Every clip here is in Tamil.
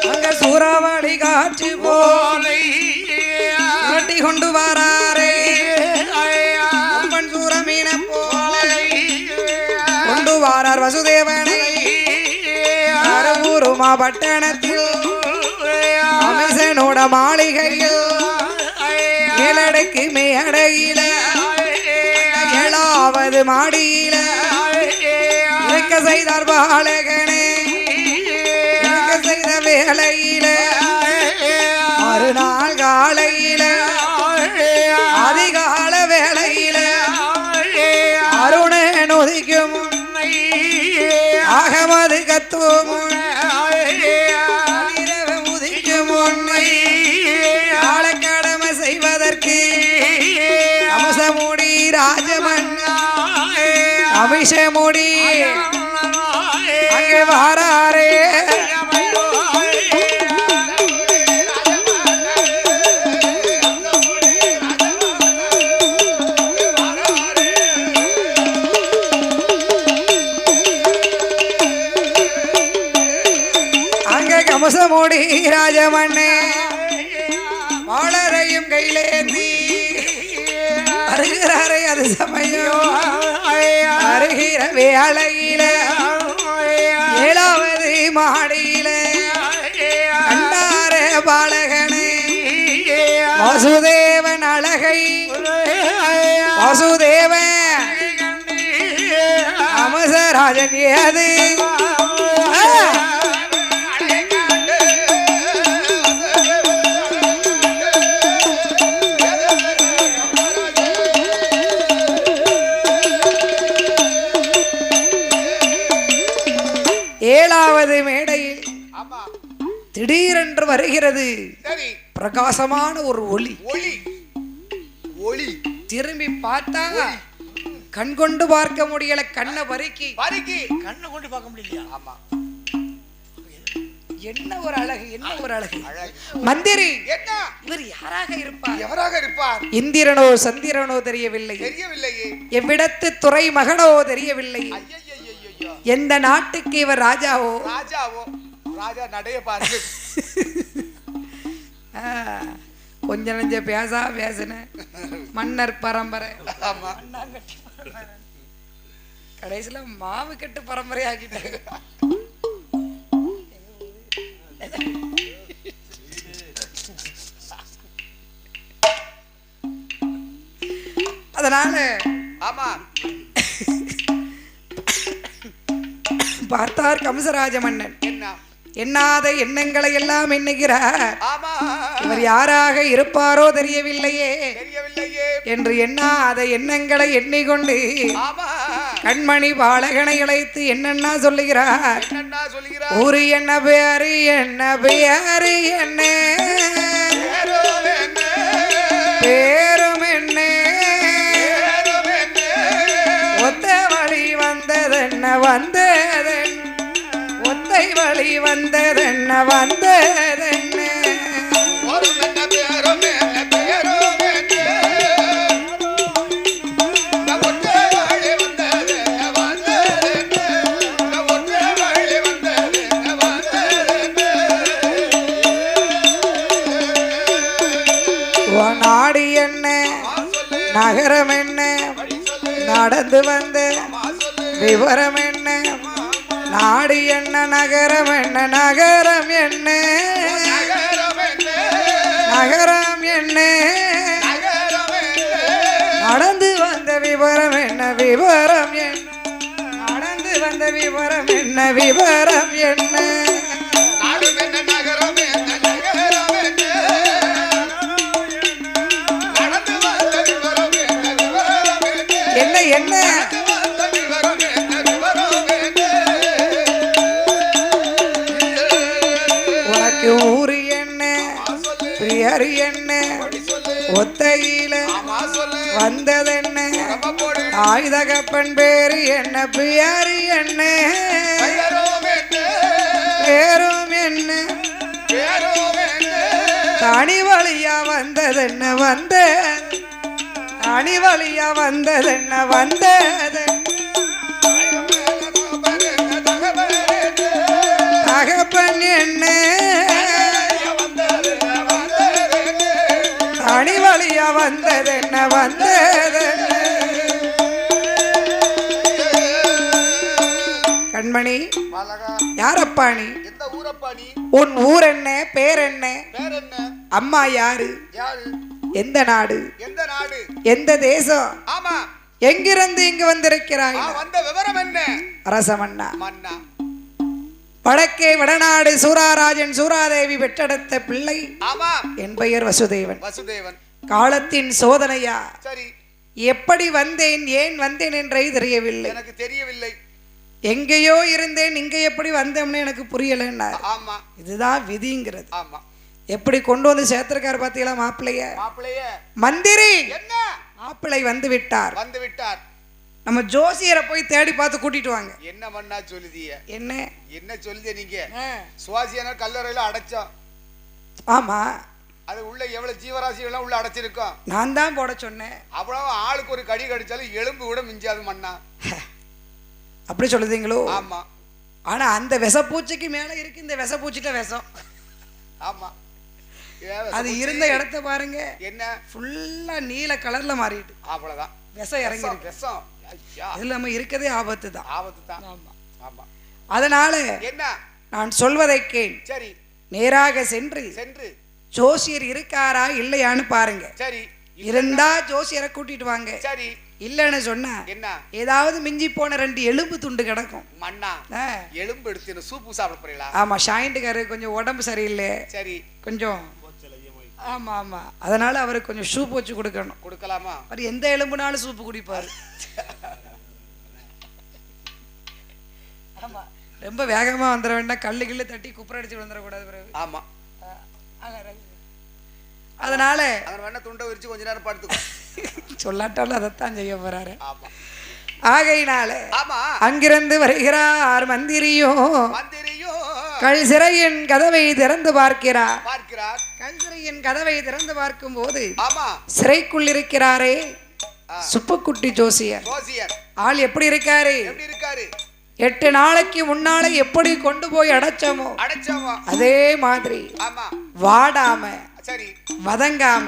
அங்க சூறாவளி காற்று போலை கட்டி கொண்டு வராரே அம்மன் சூரமீன போலை கொண்டு வாரார் வசுதேவனை அரூருமா பட்டணத்தில் அமிசனோட மாளிகையில் ஏழடைக்கு மேடையில 7வது மாடியில இறக்க செய்தார் பாலகனே இறக்க செய்த வேளையில மறுநாள் காலையில அதிகால வேளையில அருணன் உதிக்கும் அகமது கத்தும் உதிக்கும் உன்னை காலக்கடமை செய்வதற்கு அம்சமுடி ராஜமன்னா அபிஷமுடி அங்கே வாராரே அங்கே கமசமுடி ராஜமண்ணே வாழரையும் கையிலேந்தி வருகிறாரே அது சமயம் வருகிற வேளையில 7வது மாடியில கண்டார பாலகனே வாசுதேவன் அழகை வாசுதேவன் அமசராஜன் ஏது ஏழாவது மேடையில் திடீரென்று வருகிறது பிரகாசமான ஒரு ஒளி ஒளி திரும்பி பார்த்தா கண் கொண்டு பார்க்க முடியல கண்ணை பறிக்கி கண்ணை கொண்டு பார்க்க முடியலையா? ஆமா. என்ன ஒரு அழகு என்ன ஒரு அழகு மந்திரி என்ன இவர் யாராக இருப்பார் எவராக இருப்பார் இந்திரனோ சந்திரனோ தெரியவில்லை எவ்விடத்து துறை மகனோ தெரியவில்லை எந்த நாட்டுக்கு இவர் ராஜாவோ ராஜா நடைய பாருங்க கொஞ்ச நெஞ்ச பேசின மன்னர் பரம்பரை கடைசியில மாவு கட்டு பரம்பரை ஆக்கிட்டாங்க அதனால ஆமா பார்த்தார் கம்சராஜ மன்னன் எண்ணாத எண்ணங்களை எல்லாம் எண்ணுகிறார் இவர் யாராக இருப்பாரோ தெரியவில்லையே என்று எண்ணாத எண்ணங்களை எண்ணிக்கொண்டு கண்மணி பாலகனை அழைத்து என்னன்னா சொல்லுகிறார் ஒரு என்ன பேரு என்ன பேரு என்ன பேரும் என்ன ஒத்த வழி வந்ததென்ன வந்ததென்ன ஒத்தை வழி வந்ததென்ன வந்ததென்ன நாடு என்ன நகரம் என்ன நடந்து வந்த விவரம் என்ன நாடு என்ன நகரம் என்ன நகரம் என்ன நகரம் என்ன நடந்து வந்த விவரம் என்ன விவரம் என்ன நடந்து வந்த விவரம் என்ன விவரம் என்ன என்ன என்ன உனக்கு ஊரு என்ன பிரியர் என்ன ஒத்தையில வந்ததென்ன ஆயுதகப்பன் பேரு என்ன பிரியர் என்ன பேரும் என்ன தனி வழியா வந்ததென்ன வந்த தனி வழியா வந்ததென்ன வந்தது தகப்பன் என்ன ஐயா வந்ததென்ன வந்ததென்ன கண்மணி யாரப்பா நீ எந்த ஊரப்பா நீ உன் ஊர் என்ன பேர் என்ன பேர் என்ன அம்மா யாரு யாரு எந்த நாடு எந்த நாடு எந்த தேசம் ஆமா எங்கிருந்து இங்கு வந்திருக்கிறாய் வந்த விவரம் என்ன அரசமன்னா மன்னா வடக்கே வடநாடு சூராராஜன் சூராதேவி பெற்றெடுத்த பிள்ளை ஆமா என் பெயர் வசுதேவன் வசுதேவன் காலத்தின் சோதனையா சரி எப்படி வந்தேன் ஏன் வந்தேன் என்றே தெரியவில்லை எனக்கு தெரியவில்லை எங்கேயோ இருந்தேன் இங்க எப்படி வந்தோம்னு எனக்கு புரியலன்னா ஆமா இதுதான் விதிங்கிறது ஆமா எப்படி கொண்டு வந்து சேர்த்திருக்காரு பாத்தீங்களா மாப்பிள்ளைய மந்திரி என்ன மாப்பிள்ளை வந்து விட்டார் நம்ம ஜோசியரை போய் தேடி பார்த்து கூட்டிட்டு வாங்க என்ன மண்ணா சொல்லுதிய என்ன என்ன சொல்லுதிய நீங்க சுவாசியான கல்லறையில அடைச்சோம் ஆமா அது உள்ள எவ்வளவு ஜீவராசிகள் எல்லாம் உள்ள அடைச்சிருக்கோம் நான் தான் போட சொன்னேன் அவ்வளவு ஆளுக்கு ஒரு கடி கடிச்சாலும் எலும்பு கூட மிஞ்சாது மண்ணா அப்படி சொல்லுதீங்களோ ஆமா ஆனா அந்த விஷப்பூச்சிக்கு மேல இருக்கு இந்த விஷப்பூச்சிட்ட விஷம் ஆமா அது இருந்த இடத்த பாருங்க என்ன ஃபுல்லா நீல கலர்ல மாறிட்டு அவ்வளவுதான் விஷம் இறங்கி இருக்கு விஷம் இதுல நம்ம இருக்கதே ஆபத்து தான் ஆமா ஆமா அதனால என்ன நான் சொல்வதை கேள் சரி நேராக சென்று ஜோசியர் இருக்காரா இல்லையான்னு பாருங்க சரி இருந்தா ஜோசியரை கூட்டிட்டு வாங்க சரி இல்லன்னு சொன்னா என்ன ஏதாவது மிஞ்சி போன 2 எலும்பு துண்டு கிடக்கும் மண்ணா எலும்பு எடுத்து சூப்பு சாப்பிட போறீங்களா ஆமா ஷாயிண்டுக்காரு கொஞ்சம் உடம்பு சரியில்லை சரி கொஞ்சம் ஆமா ஆமா அதனால அவருக்கு கொஞ்சம் சூப் வச்சு கொடுக்கலாமா அவர் எந்த எலும்புனாலும் சூப்பு குடிப்பாரு ஆமா ரொம்ப வேகமா வந்துட வேண்டாம் கல்லு கிள்ளு தட்டி குப்புற அடிச்சு வந்துடக்கூடாது பிறகு ஆமா அதனால வேணா துண்டை விரிச்சு கொஞ்ச நேரம் படுத்துக்கோ சொல்லாட்டாலும் அதைத்தான் செய்ய போறாரு ஆகையினால அங்கிருந்து வருகிறார் மந்திரியோ கல் சிறையின் கதவை திறந்து பார்க்கிறார் கல் சிறையின் கதவை திறந்து பார்க்கும் போது சிறைக்குள் இருக்கிறாரே சுப்புக்குட்டி ஜோசியர் ஆள் எப்படி இருக்காரு 8 நாளைக்கு முன்னால எப்படி கொண்டு போய் அடைச்சோமோ அதே மாதிரி வாடாம வதங்காம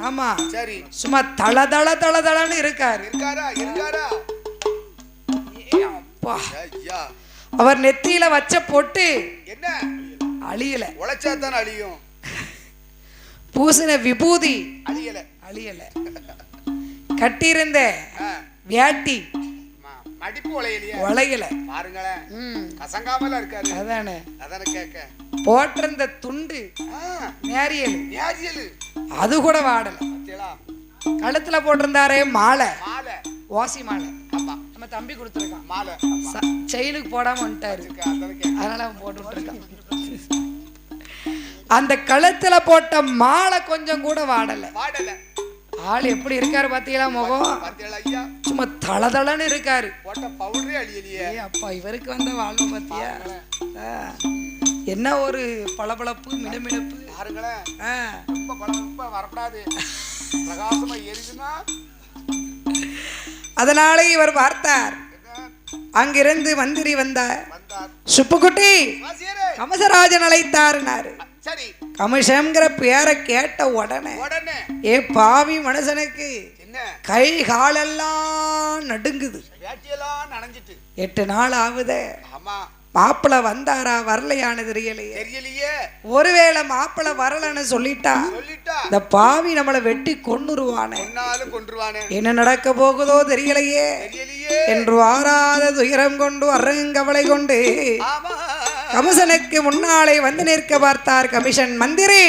ஆமா சரி சும்மா தள தள தள தளன்னு இருக்காரு அவர் நெத்தியில வச்ச பொட்டு என்ன அழியல உழைச்சாதான் அழியும் பூசின விபூதி அழியல கட்டியிருந்த வேட்டி மடிப்பு உலையல பாருங்களேன் கசங்காமல இருக்காரு அதானே கேட்க போட்டிருந்த துண்டு நேரியல் அது கூட வாடல கழுத்துல போட்டிருந்தாரே மாலை ஓசி மாலை நம்ம தம்பி கொடுத்துருக்கான் செயினுக்கு போடாம வந்துட்டாரு அதனால அவன் போட்டு விட்டுருக்கான் அந்த கழுத்துல போட்ட மாலை கொஞ்சம் கூட வாடல ஆள் எப்படி இருக்காரு பாத்தீங்களா முகம் சும்மா தளதளன்னு இருக்காரு அப்பா இவருக்கு வந்த வாழ்வு பாத்தியா என்ன ஒரு பளபளப்பு மினுமினுப்பு வரப்படாது பிரகாசமா எரியுதுன்னா அதனாலே இவர் பார்த்தார் அங்கிருந்து மந்திரி வந்தார் சுப்புக்குட்டி கமசராஜன் அழைத்தாருனாரு கமிஷங்கிற பேரை கேட்ட உடனே ஏ பாவி மனுஷனுக்கு கை காலெல்லாம் நடுங்குது 8 நாள் ஆகுதே மாப்பிள்ள வந்தாரா வரலையானு தெரியலையே ஒருவேளை மாப்பிள்ள வரலன்னு சொல்லிட்டா இந்த பாவி நம்மளை வெட்டி கொன்னுருவானே என்ன நடக்க போகுதோ தெரியலையே என்று ஆறாத துயரம் கொண்டு அருங்கவளை கொண்டு கமிஷனுக்கு முன்னாலே வந்து நிற்க பார்த்தார் கமிஷன் மந்திரி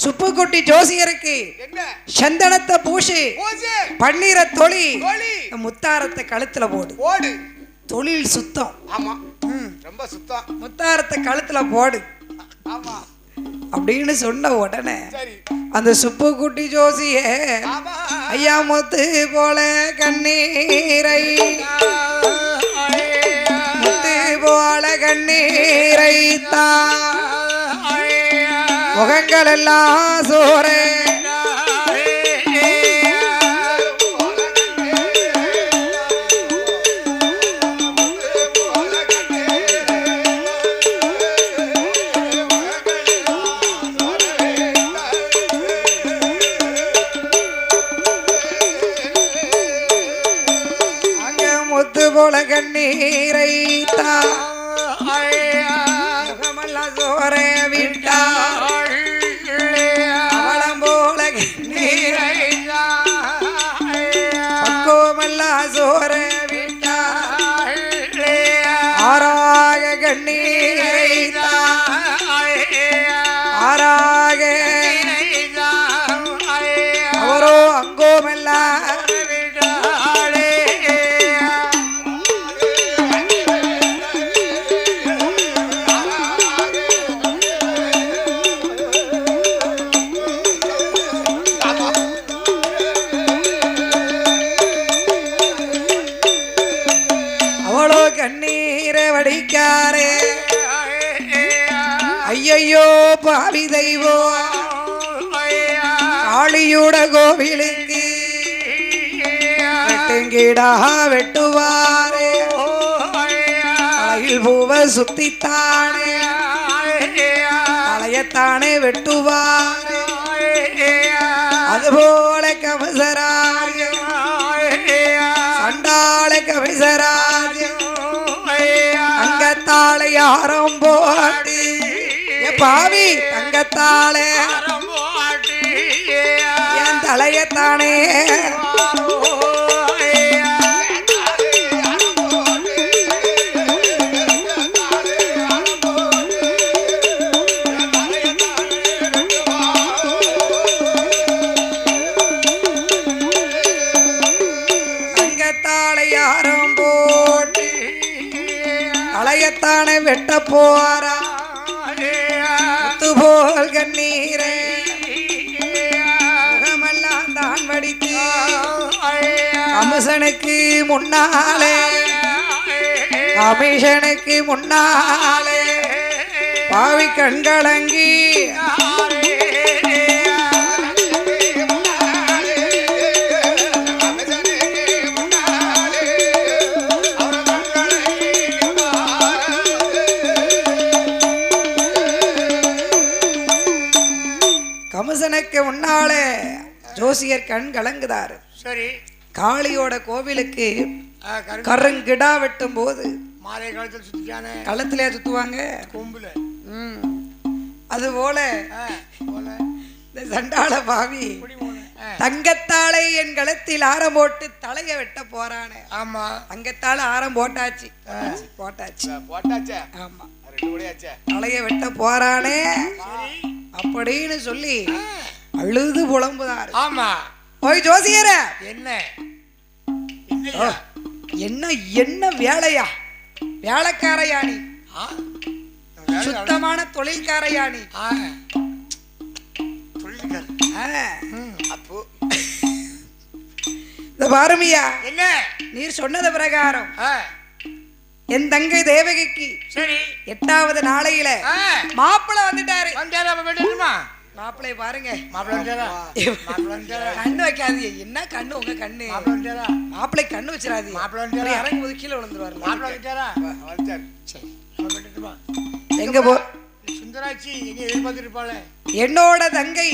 சுப்புக்குட்டி ஜோசியருக்கு சந்தனத்தை பூசி பன்னீரை தொழி முத்தாரத்தை கழுத்துல போடு தொழில் சுத்தம் ரொம்ப சுத்தம் முத்தாரத்தை கழுத்துல போடு அப்படின்னு சொன்ன உடனே அந்த சுப்புக்குட்டி ஜோசிய ஐயா முத்து போல கண்ணீரை முத்து போல கண்ணீரை முகங்கள் எல்லாம் சோரே முகமல்ல சோரே விட்டாள் அவளம் போல நீரைதா பக்குவமல்ல சோரே விட்டாள் ஆராக கண்ணீரைதா ஆராக அவரோ அங்கோமல்ல அவளோ கண்ணீரை வடிக்காரே ஐயையோ பாவி தெய்வம் காளியோட கோவிலுக்கு வெட்டுங்கிடா வெட்டுவாரே தலையில் பூவ சுத்தித்தானே தலையத்தானே வெட்டுவாரே அதுபோல கவசராஜம் சண்டாள கவிசராஜம் தங்கத்தாளை யாரம் போட்டு பாவி தங்கத்தாளே என் தலையத்தானே தங்கத்தாளை யாரம் போட்டு தலையத்தானே வெட்ட போறா போல் கண்ணீரே முகமெல்லாம் தான் வடித்து கமிஷனுக்கு முன்னாலே கமிஷனுக்கு முன்னாலே பாவி கண்களங்கி கமிஷனுக்கு முன்னாலே ஜோசியர் கண் கலங்குதாரு. சரி, காளியோட கோவிலுக்கு கருங்கிடா வெட்டும் போது மாலை காலத்தில் சுத்திட்டானே, களத்திலே சுத்துவாங்க கொம்புல. அது போல இந்த சண்டாள பாவி தங்கத்தாளை என் களத்தில் ஆரம் போட்டு தலைய வெட்ட போறானே. ஆமா, தங்கத்தாள ஆரம் போட்டாச்சு போட்டாச்சு போட்டாச்சு. ஆமா, தலைய வெட்ட போறானே அப்படின்னு சொல்லி அழுது புலம்புதாரு. ஆமா, போய் ஜோசியர என்ன என்ன என்ன வேலையா, வேலைக்காரையா நீ, சுத்தமான தொழில்காரையா நீ? அப்போ பாருமியா, என்ன நீர் சொன்னது பிரகாரம் என் தங்கை தேவகிக்கு சரி 8வது நாளையில மாப்பிள்ளை வந்துட்டாரு. மாப்பிள்ளை பாருங்க, கண்ணு வைக்காதீங்க. என்ன கண்ணு உங்க கண்ணு? மாப்பிள்ளை கண்ணு வச்சிடாதீங்க, இறங்கும் போது கீழே விழுந்துருவாரு. எங்க போ சுந்தராட்சி எதிர்பார்த்திருப்பாள. என்னோட தங்கை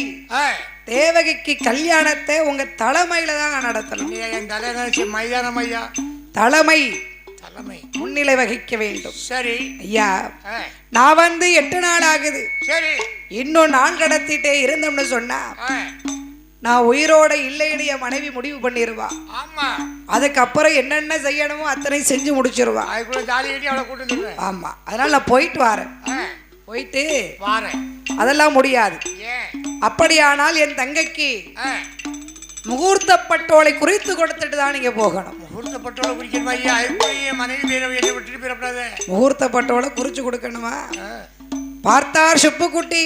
தேவகிக்கு கல்யாணத்தை உங்க தலைமையில தான் நடத்தணும். என் தலைமை மைதானம் ஐயா, தலைமை தலைமை முன்னிலை வகிக்க வேண்டும். சரி ஐயா, நான் வந்து 8 நாள் ஆகுது. சரி, இன்னும் நான் கடத்திட்டே இருந்தோம்னு சொன்னா நான் உயிரோட இல்லைன்னு என் மனைவி முடிவு பண்ணிருவா. ஆமா, அதுக்கப்புறம் என்னென்ன செய்யணுமோ அத்தனை செஞ்சு முடிச்சிருவா. ஆமா, அதனால நான் போயிட்டு வரேன். போயிட்டு வரேன், அதெல்லாம் முடியாது. அப்படியானால் என் தங்கைக்கு முகூர்த்த பட்டோலை குறித்து கொடுத்துட்டு தான் நீங்க போகணும். முகூர்த்த பட்டோலை குறிக்கணுமா ஐயா? மனைவி விட்டு பிறப்படாத. முகூர்த்த பட்டோலை குறிச்சு கொடுக்கணுமா? பார்த்தார் சுப்புக்குட்டி,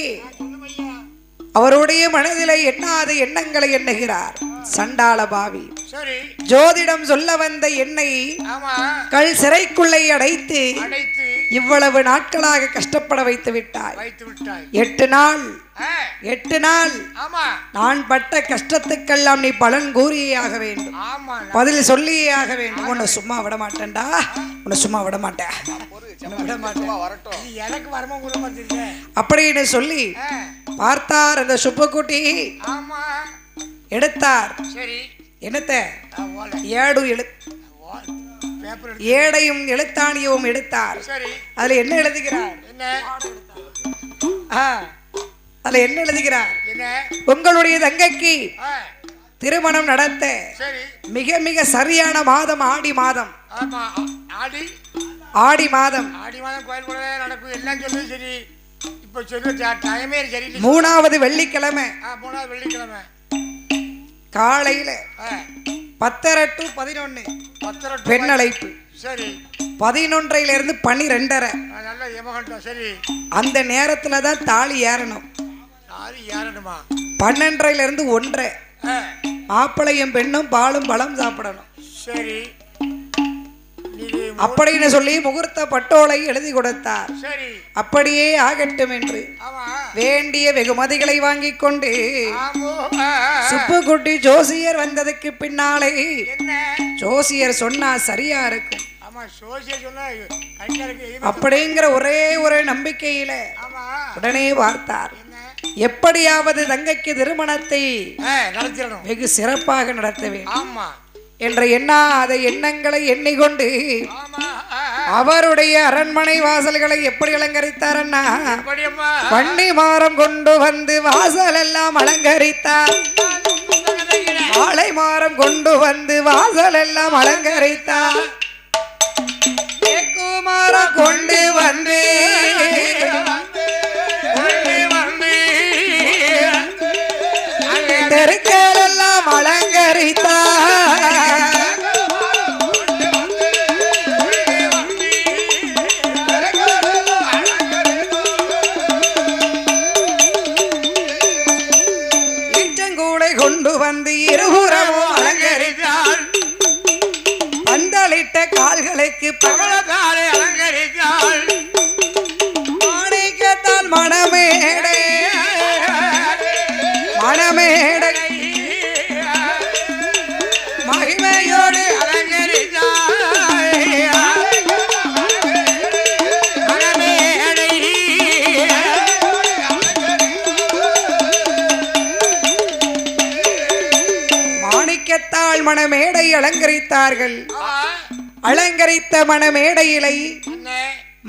அவருடைய மனதிலே எண்ணாத எண்ணங்களை எண்ணுகிறார் சண்டாள பாவி. ஜோதிடம் சொல்ல வந்த என்னை கல் சிறைக்குள்ளே அடைத்து இவ்வளவு நாட்களாக கஷ்டப்பட வைத்து விட்டாய். 8 நாள் நான் பட்ட கஷ்டத்துக்கெல்லாம் நீ பலன் கூறியே ஆக வேண்டும், பதில் சொல்லியே ஆக வேண்டும். உன்னை சும்மா விட மாட்டேன்டா, உன்னை சும்மா விட மாட்டேன் அப்படின்னு சொல்லி பார்த்தார் அந்த சுப்புக்குட்டி. எடுத்தார் என்னத்த ஏடு ஏடையும் எழுத்தாணியவும் எடுத்தார். அதுல என்ன எழுதுகிறார்? அதுல என்ன எழுதுகிறார்? உங்களுடைய தங்கைக்கு திருமணம் நடத்த மிக மிக சரியான மாதம் ஆடி மாதம். ஆடி மாதம் மூணாவது வெள்ளிக்கிழமை காலையில 10:30 to 11 பெண் அழைப்பு. 11 to 12. அந்த நேரத்துல தான் தாலி ஏறணும். 12 to 1 மாப்பிளையும் பெண்ணும் பாலும் பழம் சாப்பிடணும். அப்படின்னு சொல்லி முகூர்த்த பட்டோலை எழுதி கொடுத்தார். அப்படியே ஆகட்டும் என்று வேண்டிய வெகுமதிகளை வாங்கி கொண்டு சுப்புக்குட்டி ஜோசியர் வந்ததுக்கு பின்னாலே ஜோசியர் சொன்னா சரியா இருக்கும் அப்படிங்கிற ஒரே ஒரு நம்பிக்கையில உடனே பார்த்தார். எப்படியாவது தங்கைக்கு திருமணத்தை வெகு சிறப்பாக நடத்த வேண்டும் என்ற எண்ணாத எண்ணங்களை எண்ணிக்கொண்டு அவருடைய அரண்மனை வாசல்களை எப்படி அலங்கரித்தார்னா வண்டி மாறம் கொண்டு வந்து வாசல் எல்லாம் அலங்கரித்தார். வாழை மாறம் கொண்டு வந்து வாசல் எல்லாம் அலங்கரித்தார். மரம் கொண்டு வந்து தெருக்கள் எல்லாம் அலங்கரித்தார். ஈச்சங்கூடை கொண்டு வந்து இருபுறமும் அலங்கரித்தார். பந்தலிட்ட கால்களுக்கு பகலத்தாலே அலங்கரித்தாள். மாணிக்கத்தால் மணமேடை மணமேடை மகிமையோடு அலங்கரித்தாள். மணமேடை மாணிக்கத்தால் மணமேடை அலங்கரித்தார்கள். அலங்கரித்த மணமேடையிலை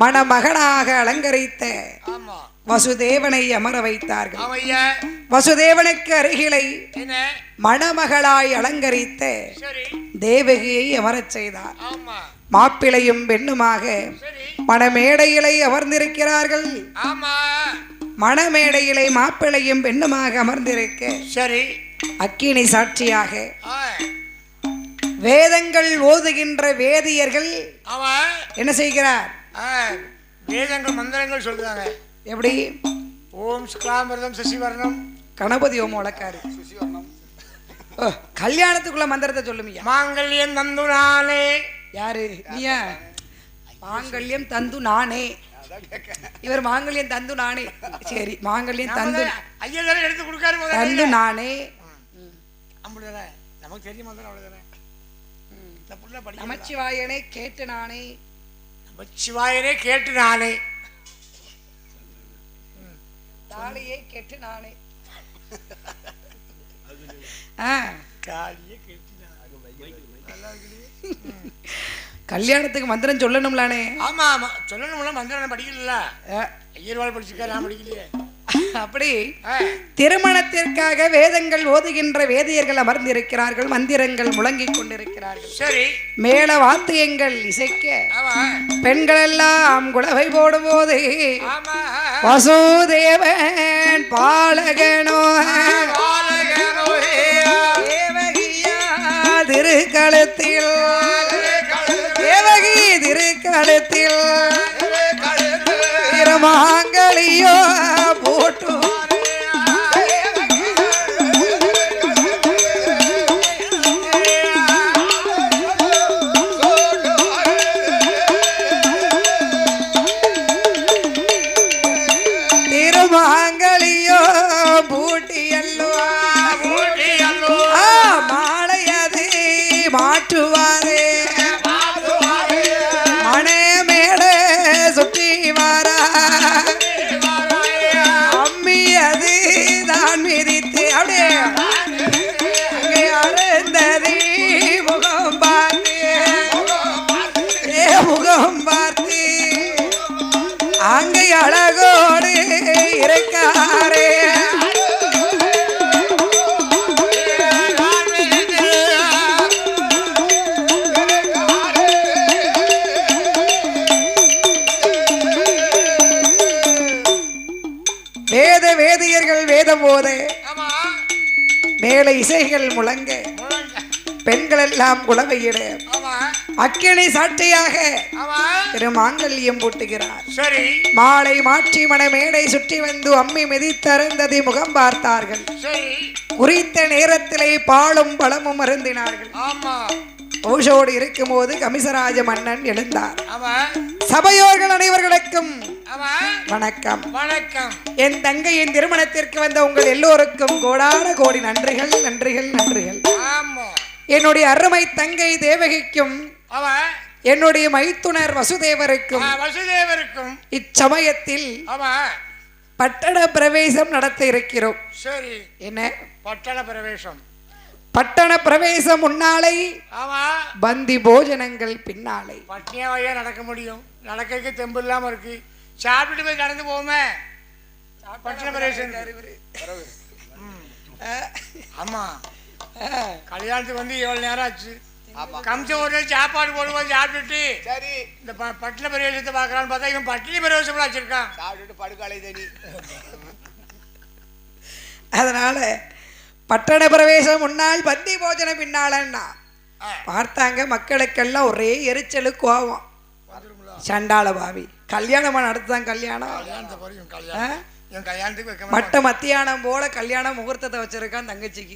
மணமகனாக அலங்கரித்த வசுதேவனை அமர வைத்தார்கள். வசுதேவனுக்கு அருகிலை மணமகளாய் அலங்கரித்த தேவகியை அமரச் செய்தார். மாப்பிளையும் பெண்ணுமாக மணமேடையிலை அமர்ந்திருக்கிறார்கள். மணமேடையிலை மாப்பிளையும் பெண்ணுமாக அமர்ந்திருக்க அக்கினி சாட்சியாக வேதங்கள் ஓதுகின்ற வேதியர்கள் என்ன செய்கிறார்? வேதங்கள் மந்திரங்கள் சொல்றாங்க. எப்படி? ஓம் ஸ்காமிருதம் சசிவர்ணம் கணபதி ஓம் வழக்காரு. கல்யாணத்துக்குள்ள மந்திரத்தை சொல்லுமியா. மாங்கல்யம் தந்து நானே. யாரு நீயா? மாங்கல்யம் தந்து நானே. இவர் மாங்கல்யம் தந்து நானே. சரி, மாங்கல்யம் தந்து ஐயா எடுத்து கொடுக்காரு. தந்து நானே. நமக்கு தெரியும் அவ்வளவுதானே. நமச்சிவாயனே கேட்டு நானே. நமச்சிவாயனே கேட்டு நானே. தாலியை கேட்டு நானே. கல்யாணத்துக்கு மந்திரம் சொல்லணும்லானே. ஆமா ஆமா சொல்லணும்ல. மந்திரம் படிக்கல. ஐயர்வாள் படிச்சிருக்காரு, நான் படிக்கலையே. அப்படி திருமணத்திற்காக வேதங்கள் ஓதுகின்ற வேதியர்கள் அமர்ந்திருக்கிறார்கள். மந்திரங்கள் முழங்கிக் கொண்டிருக்கிறார்கள். சரி, மேல வாத்தியங்கள் இசைக்க பெண்கள் எல்லாம் குலவை போடும் போது வசுதேவன் பாலகனோ திருக்களத்தில் தேவகி திருக்களத்தில் திருமாங்கலியோ போட்டு திருமாங்கலியோ பூட்டியல்லோ மாலையது மாற்றுவாரே மனே மேடே சுற்றி வாரா அம்மிய வேதியர்கள் வேதம் போத ஆமா மேல இசைகள் முழங்க பெண்கள் எல்லாம் குலவையிட ஆமா அக்கினி சாட்சியாக ஆமா திருமாங்கல்யம் பூட்டுகிறார். சரி மாலை மாற்றி மணமேடை சுற்றி வந்து அம்மி மிதித்தருந்ததை முகம் பார்த்தார்கள். சரி குறித்த நேரத்திலே பாலும் பழமும் அருந்தினார்கள். ஆமா ஓஷோடு இருக்கும் போது கமிசராஜ மன்னன் எழுந்தார். ஆமா சபையோர்கள் அனைவர்களுக்கும் ஆமா வணக்கம். வணக்கம். என் தங்கையின் திருமணத்திற்கு வந்த உங்கள் எல்லோருக்கும் கோடான கோடி நன்றிகள் நன்றிகள் நன்றிகள். ஆமா என்னுடைய அருமை தங்கை தேவகிக்கும் ஆமா என்னுடைய மைத்துனர் வசுதேவருக்கும் வசுதேவருக்கும் இச்சமயத்தில் ஆமா பட்டண பிரவேசம் நடத்த இருக்கிறோம். சரி என்ன பட்டண பிரவேசம்? பட்டண பிரவேசம் முன்னாலே ஆமா பந்தி போஜனங்கள் பின்னாலே. பட்னியாவையா நடக்க முடியும்? நடக்க தெம்பு இல்லாம இருக்கு. சாப்பிட்டு போய் கடந்து போவோமே. பட்டண பிரவேசம் ஆமா கல்யாணத்துக்கு வந்து எவ்வளவு நேரம் ஆச்சு? கம்சம் ஒரு சாப்பாடு போடுவோம் சாப்பிட்டுட்டு சரி இந்த பட்டின பிரவேசத்தை பாக்குறான்னு பார்த்தா இவன் பட்டினி பிரவேசம் வச்சிருக்கான். சாப்பிட்டுட்டு படுக்காலை தனி. அதனால பட்டண பிரவேசம் முன்னால் பந்தி போஜனம் பின்னாலன்னா பார்த்தாங்க. மக்களுக்கெல்லாம் ஒரே எரிச்சலு கோவம். சண்டாள பாவி கல்யாணமா நடத்துதான் கல்யாணம் மட்ட மத்தியானம் போல கல்யாண முகூர்த்தத்தை வச்சிருக்கான் தங்கச்சிக்கு.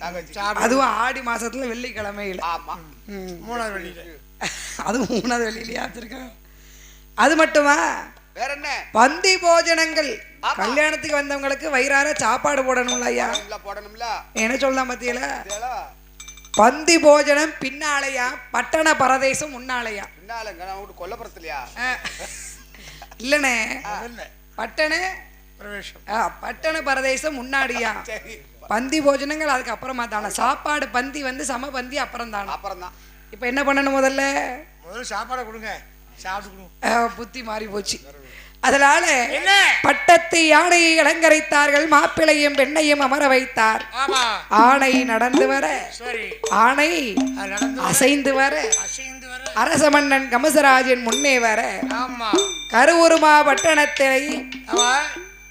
அதுவும் ஆடி மாசத்துல வெள்ளிக்கிழமையில. அதுவும் 3வது வெள்ளியிலயா வச்சிருக்கான். அது மட்டுமா வேற என்ன பந்தி போஜனங்கள் கல்யாணத்துக்கு வந்தவங்களுக்கு வயிறார சாப்பாடு போடணும்ல ஐயா. போடணும்ல என்ன சொல்லலாம் மத்தியில பந்தி போஜனம் பின்னாலையா பட்டண பரதேசம் முன்னாலையா? கொல்லப்புறத்துலயா? இல்லனே பட்டண பட்டண பரதேசம் முன்னாடியா. பந்தி போஜனங்கள் அதுக்கு அப்புறமா தானே. சாப்பாடு பந்தி வந்து சம பந்தி அப்புறம் தானே. அப்புறம் தான். இப்ப என்ன பண்ணணும்? முதல்ல சாப்பாடை கொடுங்க. புத்தி மாறி போச்சு. அதனால பட்டத்து யானையை அலங்கரித்தார்கள். மாப்பிளையும் பெண்ணையும் அமர வைத்தார். ஆணை நடந்து வர ஆணை அசைந்து வர அரச மன்னன் கமசராஜன் முன்னே வர கருவுருமா பட்டணத்தை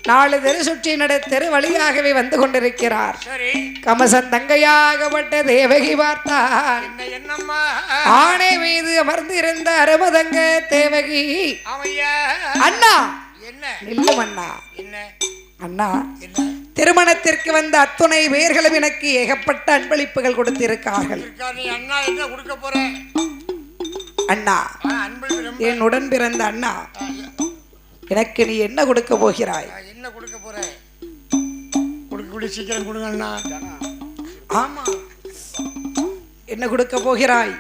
4 தெரு சுற்றி தெரு வழியாகவே வந்து கொண்டிருக்கிறார். கமசன் தங்கையாகப்பட்ட தேவகி பார்த்தார். ஆணை மீது அமர்ந்து இருந்த அருமதங்க தேவகி அண்ணா நில்லும் அண்ணா. அண்ணா திருமணத்திற்கு வந்த அத்துணை பேர்களும் எனக்கு ஏகப்பட்ட அன்பளிப்புகள் கொடுத்திருக்கார்கள். அண்ணா என் உடன் பிறந்த அண்ணா எனக்கு நீ என்ன கொடுக்க போகிறாய்? என்ன கொடுக்க போற? சீக்கிரம் கொடுங்க அண்ணா. ஆமா என்ன கொடுக்க போகிறாய்?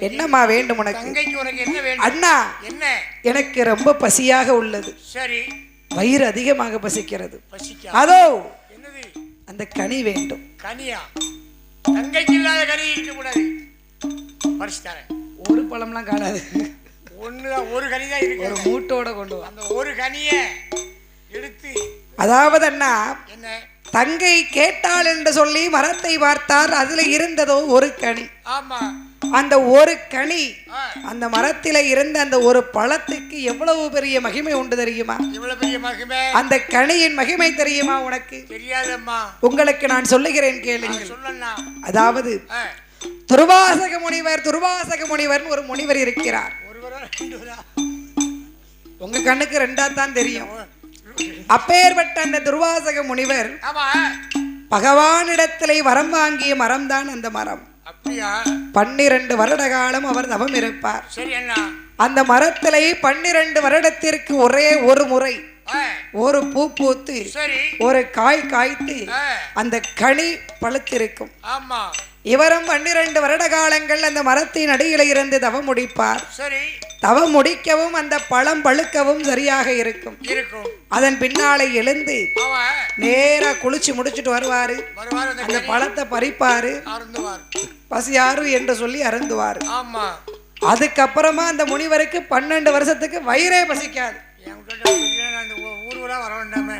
என்னம்மா வேண்டும் உனக்கு? என்ன வேண்டும் அண்ணா? என்ன? எனக்கு ரொம்ப பசியாக உள்ளது. சரி வயிறு அதிகமாக பசிக்கிறது. அதோ என்னது? அந்த கனி வேண்டும். கனியா? தங்கைக்கு இல்லாத கனி இருக்க கூடாது. பறிச்சுட்டாரேன். ஒரு பழம்லாம் காணாது. ஒரு கனி தான் இருக்கு. ஒரு மூட்டோட கொண்டு வா. அந்த ஒரு கனியை எடுத்து அதாவது அண்ணா என்ன தங்கை கேட்டாள் என்று சொல்லி மரத்தை பார்த்தார். அதுல இருந்ததோ ஒரு கனி. ஆமா அந்த ஒரு கனி அந்த மரத்தில இருந்த அந்த ஒரு பழத்துக்கு எவ்வளவு பெரிய மகிமை உண்டு தெரியுமா? எவ்வளவு பெரிய மகிமை? அந்த கனியின் மகிமை தெரியுமா உனக்கு? தெரியாதம்மா. உங்களுக்கு நான் சொல்லுகிறேன் கேளுங்கள். சொல்லண்ணா. அதாவது துர்வாசக முனிவர் ஒரு முனிவர் இருக்கிறார். உங்க கண்ணுக்கு 2ஆ தான் தெரியும். அப்பேற்பட்ட அந்த துர்வாசக முனிவர் பகவானிடத்திலே வரம் வாங்கிய மரம் தான் அந்த மரம். 12 வருட காலம் அவர் தவம் இருப்பார். அந்த மரத்திலே 12 வருடத்திற்கு ஒரே ஒரு முறை ஒரு பூ பூத்து ஒரு காய் காய்த்து அந்த கனி பழுத்திருக்கும். இவரும் 12 வருட காலங்கள் அந்த மரத்தின் அடியில இருந்து தவம் முடிப்பார். தவம் முடிக்கவும் அந்த பழம் பழுக்கவும் சரியாக இருக்கும். அதன் பின்னாலே எழுந்து நேரா குளிச்சு முடிச்சுட்டு வருவாரு. அந்த பழத்தை பறிப்பாரு. பசியாறு என்று சொல்லி அருந்துவாரு. அதுக்கப்புறமா அந்த முனிவருக்கு 12 வருஷத்துக்கு வயிறே பசிக்காது. வர வேண்டாமே.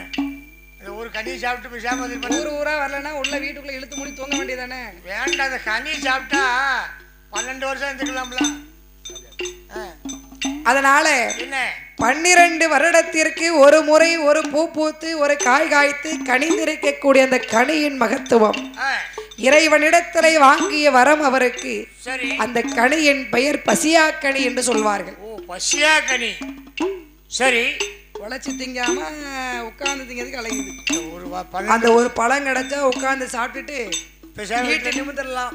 ஒரு கனி சாப்பிட்டு பேசாம ஊரா வரலன்னா உள்ள வீட்டுக்குள்ள இழுத்து மூடி தூங்க வேண்டியதானே? வேண்டாம். அந்த கனி சாப்பிட்டா 12 வருஷம் இருந்துக்கலாம்ல. அதனால என்ன 12 வருடத்திற்கு ஒரு முறை ஒரு பூ பூத்து ஒரு காய் காய்த்து கனிந்திருக்கக்கூடிய அந்த கனியின் மகத்துவம் இறைவனிடத்திலே வாங்கிய வரம் அவருக்கு. அந்த கனியின் பெயர் பசியாக்கனி என்று சொல்வார்கள். பசியாக்கனி. சரி, உழைச்சி திங்காம உட்கார்ந்து திங்கிறதுக்கு அழகுது. அந்த ஒரு பழம் கிடைச்சா உட்கார்ந்து சாப்பிட்டுட்டு நிமிடலாம்.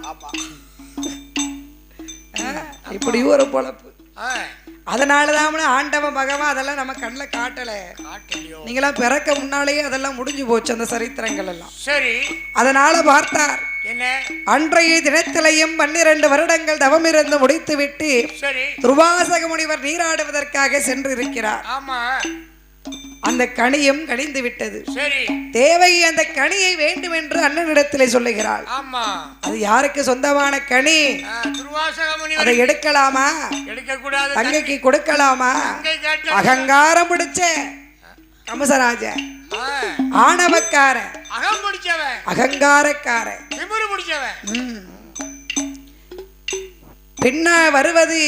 இப்படி ஒரு பொழப்பு. அதனாலதான் ஆண்டவன் பகவான் அதெல்லாம் நம்ம கண்ணில் காட்டல. நீங்களாம் பிறக்க முன்னாலேயே அதெல்லாம் முடிஞ்சு போச்சு அந்த சரித்திரங்கள் எல்லாம். சரி, அதனால பார்த்தார் அன்றைய தினத்திலையும் 12 வருடங்கள் தவம் இருந்து முடித்து விட்டு துர்வாசக முனிவர் நீராடுவதற்காக சென்று இருக்கிறார். அந்த கனியும் கனிந்து விட்டது. தேவகி அந்த கனியை வேண்டும் என்று அண்ணனிடத்திலே சொல்லுகிறாள். அது யாருக்கு சொந்தமான கனி? அதை எடுக்கலாமா? எடுக்கக்கூடாது. தங்கைக்கு கொடுக்கலாமா? அகங்காரம் பிடிச்ச கமசராஜ, ஆணவக்கார, அகங்காரக்கார, பின்ன வருவது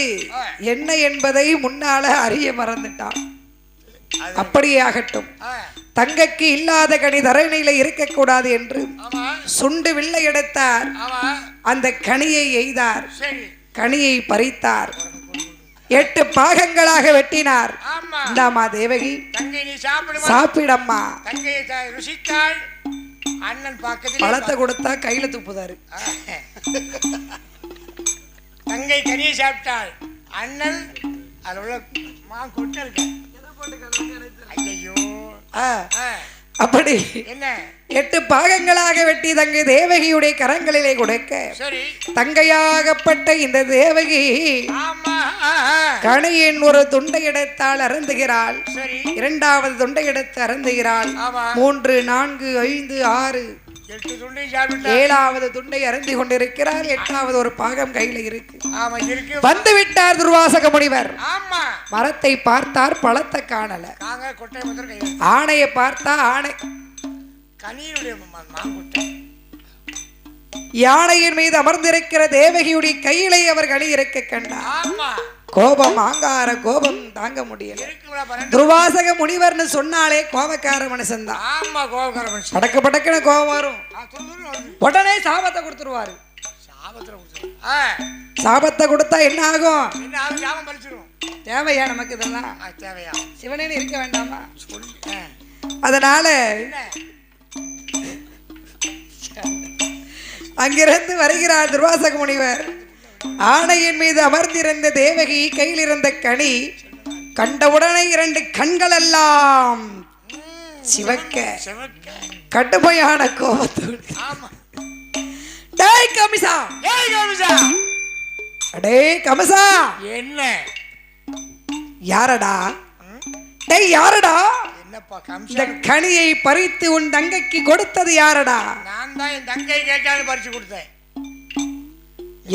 என்ன என்பதை முன்னால அறிய மறந்துட்டான். அப்படியே ஆகட்டும். தங்கைக்கு இல்லாத கனி தரணியில இருக்கக்கூடாது என்று சுண்டு வில்லை எடுத்தார். அந்த கனியை எய்தார். கனியை பறித்தார். 8 பாகங்களாக வெட்டினார். இந்தாமா தேவகி, சாப்பிடம்மா. பழத்தை கொடுத்தா கையில துப்புதாரு. தங்கை கனியை சாப்பிட்டாள். அண்ணன் அதோட கொட்டை இருக்கு. அப்படி 8 பாகங்களாக வெட்டி தங்கை தேவகியுடைய கரங்களிலே கொடுக்க, தங்கையாகப்பட்ட இந்த தேவகி கனியின் ஒரு துண்டை எடுத்தால் அருந்துகிறாள். 2வது துண்டை எடுத்து அருந்துகிறாள். 3, 4, 5, 6, 7வது துண்டை அருந்தி கொண்டிருக்கிறார். 8வது ஒரு பாகம் கையில இருக்கு. வந்து விட்டார் துர்வாசக முனிவர். மரத்தை பார்த்தார், பழத்தை காணல. ஆணையை பார்த்தா ஆணை யானையின் மீது அமர்ந்திருக்கிற தேவகியுடைய கையிலே அவர் கனி இருக்க கண்டார். கோபம், ஆங்கார கோபம் தாங்க முடியல. துர்வாசக முனிவர்னு சொன்னாலே கோபக்கார மனுஷன் தான். படக்கு படக்குன்னு கோபம் வரும். உடனே சாபத்தை கொடுத்துருவாரு. சாபத்தை கொடுத்தா என்ன ஆகும்? தேவையா நமக்கு இதெல்லாம்? சிவனேன்னு இருக்க வேண்டாமா? அதனால அங்கிருந்து வருகிறார் துர்வாசக முனிவர். ஆணையின் மீது அமர்ந்திருந்த தேவகி கையில் இருந்த கனி கண்டவுடனே 2 கண்கள் எல்லாம் சிவக்க கடுமையான கோபத்தோடு, டேய் கமிசா, அடே கமசா, என்ன யாரடா? டேய் யாரடா? இந்த கனியை பறித்து உன் தங்கைக்கு கொடுத்தது யாரடா? நான் தான். என் தங்கை கேட்டாலும் பறிச்சு கொடுத்தேன்.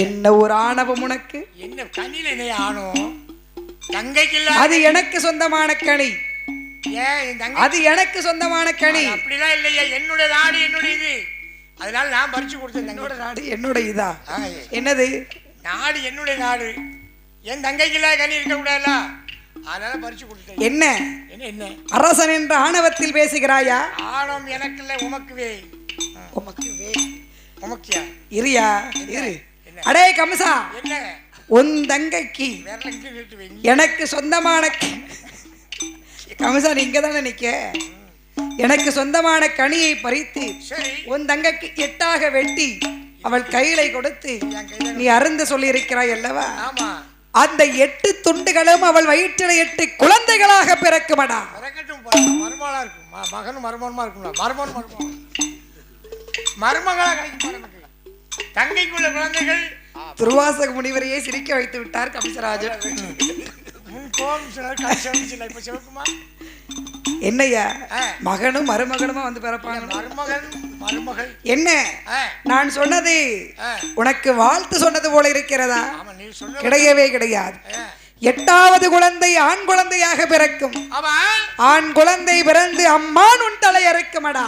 என்ன ஒரு ஆணவம் உனக்கு? என்ன கனியில என்ன ஆணவம்? தங்கைக்கு இல்ல, அது எனக்கு சொந்தமான கனி. அது எனக்கு சொந்தமான கனி. அப்படிலாம் இல்லையா? என்னுடைய நாடு, என்னுடைய இது. அதனால நான் பறிச்சு கொடுத்தேன். என்னோட நாடு, என்னோட இதா? என்னது நாடு? என்னுடைய நாடு. என் தங்கைக்கு இல்ல கனி இருக்க கூடாதுல, அதனால பறிச்சு கொடுத்தேன். என்ன என்ன என்ன அரசன் என்ற ஆணவத்தில் பேசுகிறாயா? ஆணவம் எனக்கு இல்ல, உமக்குவே. உமக்குவே? உமக்கியா? இரியா இரு. அடே கமசா, என்ன உன் தங்கைக்கு எனக்கு சொந்தமான கமசா, நீங்க தானே நிக்க. எனக்கு சொந்தமான கனியை பறித்து உன் தங்கைக்கு 8ஆக வெட்டி அவள் கையில கொடுத்து நீ அருந்த சொல்லி இருக்கிறாய் அல்லவா? அந்த 8 துண்டுகளும் அவள் வயிற்றில் 8 குழந்தைகளாக பிறக்குமடா. மருமகளா இருக்கும். மகனும் மருமகனுமா இருக்கும். மருமகன் மருமகளா கிடைக்கும். தங்கைக்குள்ள குழந்தைகள். துர்வாசக முனிவரையே சிரிக்க வைத்து விட்டார் கம்சராஜன். என்னையா மகனும் மருமகனுமா வந்து பிறப்பாங்க? என்ன நான் சொன்னது உனக்கு வாழ்த்து சொன்னது போல இருக்கிறதா? கிடையவே கிடையாது. 8வது குழந்தை ஆண் குழந்தையாக பிறக்கும். ஆண் குழந்தை பிறந்து அம்மான் உன் தலை அறுக்குமடா.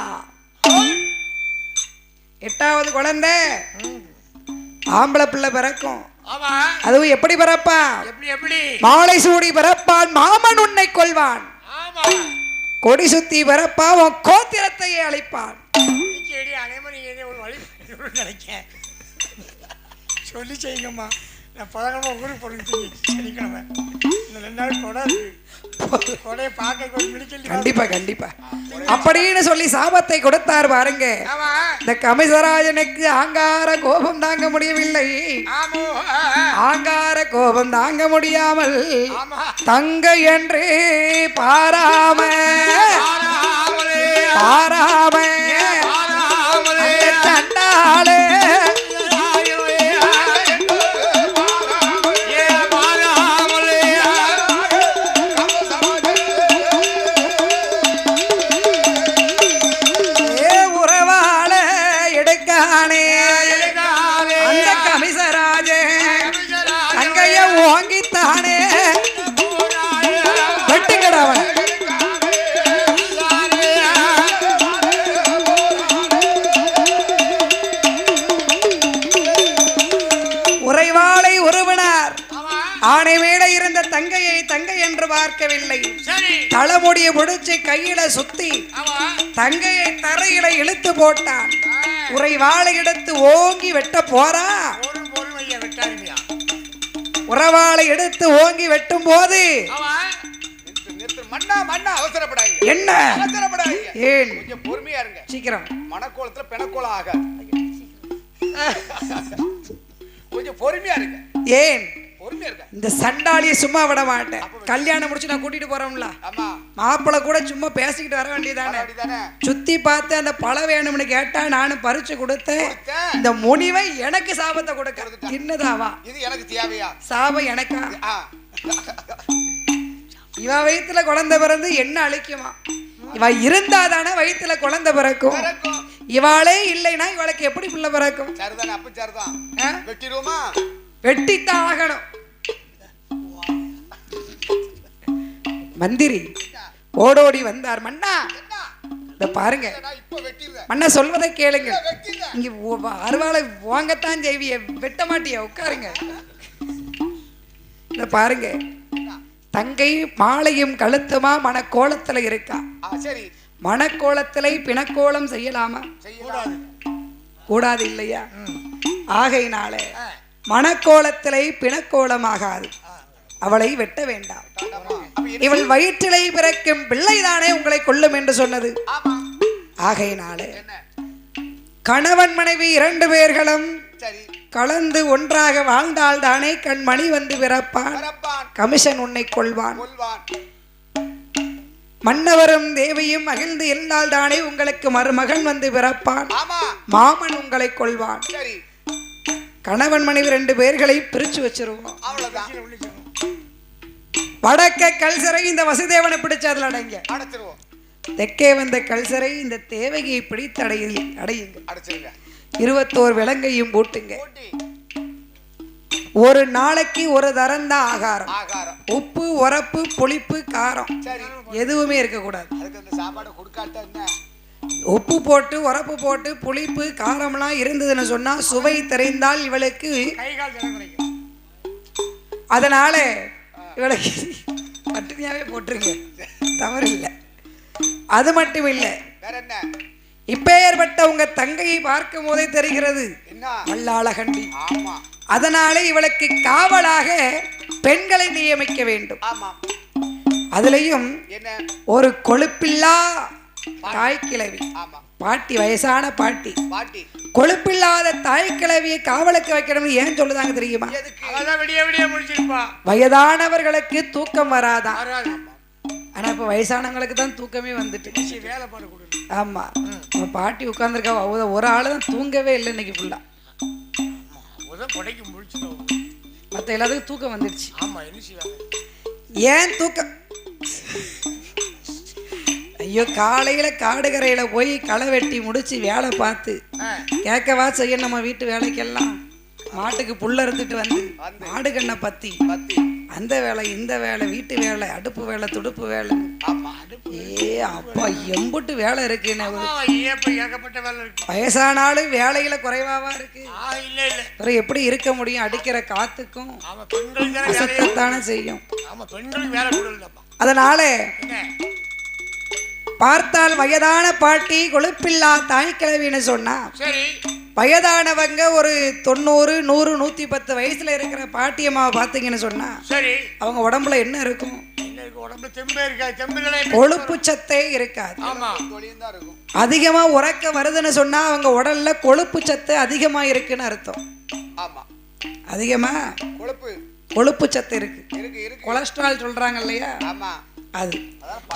8வது குழந்தை ஆம்பளை பிள்ளை பிறக்கும். அதுவும் எப்படி பிறப்பான்? மாலை சூடி பிறப்பான், மாமன் உன்னை கொள்வான். கொடி சுத்தி பிறப்பான், உன் கோத்திரத்தையே அழைப்பான். சொல்லி செய்யுங்கம்மா. நான் பதனமா ஊருக்கு போட்டு சனிக்கிழமை இந்த 2 நாள் கொடை இருக்கு. கொடையை பார்க்க கண்டிப்பா கண்டிப்பா அப்படின்னு சொல்லி சாபத்தை கொடுத்தார் பாருங்க. இந்த கமிசராஜனுக்கு ஆங்கார கோபம் தாங்க முடியவில்லை. ஆங்கார கோபம் தாங்க முடியாமல் தங்க என்று பாராம தண்டாலே ஓங்கித்தானே வெட்டுங்கடாவன். உறைவாளை உருவினார். ஆணை மேல இருந்த தங்கையை தங்கை என்று பார்க்கவில்லை. தலைமுடியை முடிச்சு கையில சுத்தி தங்கையை தரையில இழுத்து போட்டான். உறைவாளை எடுத்து ஓங்கி வெட்ட போறா. உறவாளை எடுத்து ஓங்கி வெட்டும் போது என்ன ஏன் கொஞ்சம் பொறுமையா இருங்க. சீக்கிரம் மணக்கோலத்துல பெணக்கோலம் ஆக கொஞ்சம் பொறுமையா இருங்க. ஏன் பொறுமையா இருங்க? இந்த சண்டாளியை சும்மா விட மாட்டேன். கல்யாணம் முடிச்சு நான் கூட்டிட்டு போறோம்ல, மாப்பிள்ளை கூட சும்மா பேசிக்கிட்டு வர வேண்டியதானே. சுத்தி பார்த்து அந்த பழம் வேணும்னு கேட்டா நானும் பறிச்சு கொடுத்தேன். இந்த முனிவை எனக்கு சாபத்தை கொடுக்க என்னதாவா? இது எனக்கு தேவையா? சாபம் எனக்கா? இவ வயிற்றுல குழந்தை பிறந்து என்ன அழிக்குமா? இவ இருந்தாதானே வயிற்றுல குழந்தை பிறக்கும். இவாளே இல்லைன்னா இவளுக்கு எப்படி பிள்ளை பிறக்கும்? வெட்டித்தான் ஆகணும். மந்திரி ஓடோடி வந்தார். மன்னா பாருங்க, மன்னா சொல்வதை கேளுங்க. இங்க அருவாளை வாங்கத்தான் செய்விய, வெட்ட மாட்டிய, உட்காருங்க. பாருங்க, தங்கை மாலையும் கழுத்துமா மணக்கோலத்துல இருக்கா. மணக்கோலத்திலே பிணக்கோலம் செய்யலாமா? கூடாது இல்லையா? ஆகையினால மணக்கோலத்திலே பிணக்கோலமாகாது. அவளை வெட்ட வேண்டாம். இவள் வயிற்றிலே பிறக்கும் பிள்ளைதானே உங்களை கொல்லும் என்று சொன்னது. ஆகையினாலே கணவன் மனைவி 2 பேர்களும் கலந்து ஒன்றாக வாழ்ந்தால் தானே கண்மணி வந்து பிறப்பான். கமிஷன் உன்னை கொள்வான். மன்னவரும் தேவியும் மகிழ்ந்து இருந்தால் தானே உங்களுக்கு மருமகன் வந்து பிறப்பான். மாமன் உங்களை கொள்வான். கணவன் மனைவி 2 பேர்களை பிரிச்சு வச்சிருவோம். வடக்க கல்சரை இந்த வசுதேவனை பிடிச்சு அதில் அடைங்க. தெற்கே வந்த கல்சரை இந்த தேவகியை பிடித்து அடையுங்க. 21 விலங்கையும் போட்டுங்க. ஒரு நாளைக்கு ஒரு தரம் தான் ஆகாரம். உப்பு, உரப்பு, புளிப்பு, காரம் எதுவுமே இருக்கக்கூடாது. உப்பு போட்டு உரப்பு போட்டு புளிப்பு காரம்லாம் இருந்ததுன்னு சொன்னா சுவை தெரிந்தால் இவளுக்கு. அதனால இவளுக்கு பட்டினியாவே போட்டுருங்க, தவறு இல்லை. அது மட்டும் இல்லை, இப்பேற்பட்ட உங்க தங்கையை பார்க்கும் போதே தெரிகிறது வல்லாளகண்டி. அதனாலே இவளுக்கு காவலாக பெண்களை நியமிக்க வேண்டும். அதுலயும் ஒரு கொழுப்பில்லா தாய் கிழவி பாட்டி, வயசான பாட்டி, கொழுப்பில்லாத தாய் கிழவியை காவலுக்கு வைக்கணும். ஏன் சொல்லுதாங்க தெரியுமா? வயதானவர்களுக்கு தூக்கம் வராதான். ஆனா இப்ப வயசானவங்களுக்கு தான் தூக்கமே வந்துட்டு. ஆமா, பாட்டி உட்கார்ந்துருக்கா, ஒரு ஆளு தான் தூங்கவே இல்லை இன்னைக்கு ஃபுல்லா. மத்த எல்லாத்துக்கும் தூக்கம் வந்துடுச்சு. ஏன் தூக்கம்? ஐயோ, காலையில காடுகரையில போய் களை வெட்டி முடிச்சு வேலை பார்த்து கேட்கவா செய்ய நம்ம வீட்டு வேலைக்கெல்லாம் மாட்டுக்கு புல்ல இருந்துட்டு வந்து மாடு கண்ணை பத்தி அந்த வேலை இந்த வேலை வீட்டு வேலை அடுப்பு வேலை துடுப்பு வேலை அப்பா எம்புட்டு வேலை இருக்கு வயசானாலும் வேலையில குறைவாவா இருக்கு எப்படி இருக்க முடியும் அடிக்கிற காத்துக்கும் தானே செய்யும் அதனால பார்த்தால் வயதான பாட்டி கொழுப்பில்லா தாய் கிழவின்னு சொன்னா வயதானவங்க ஒரு 90 100 110 வயசுல இருக்கிற பாட்டியம்மாவை பார்த்தீங்கன்னு சொன்னா அவங்க உடம்புல என்ன இருக்கும் கொழுப்பு சத்தே இருக்காது அதிகமா உறக்க வருதுன்னு சொன்னா அவங்க உடல்ல கொழுப்பு சத்து அதிகமா இருக்குன்னு அர்த்தம் அதிகமா கொழுப்பு சத்து இருக்கு கொலஸ்ட்ரால் சொல்றாங்க இல்லையா அது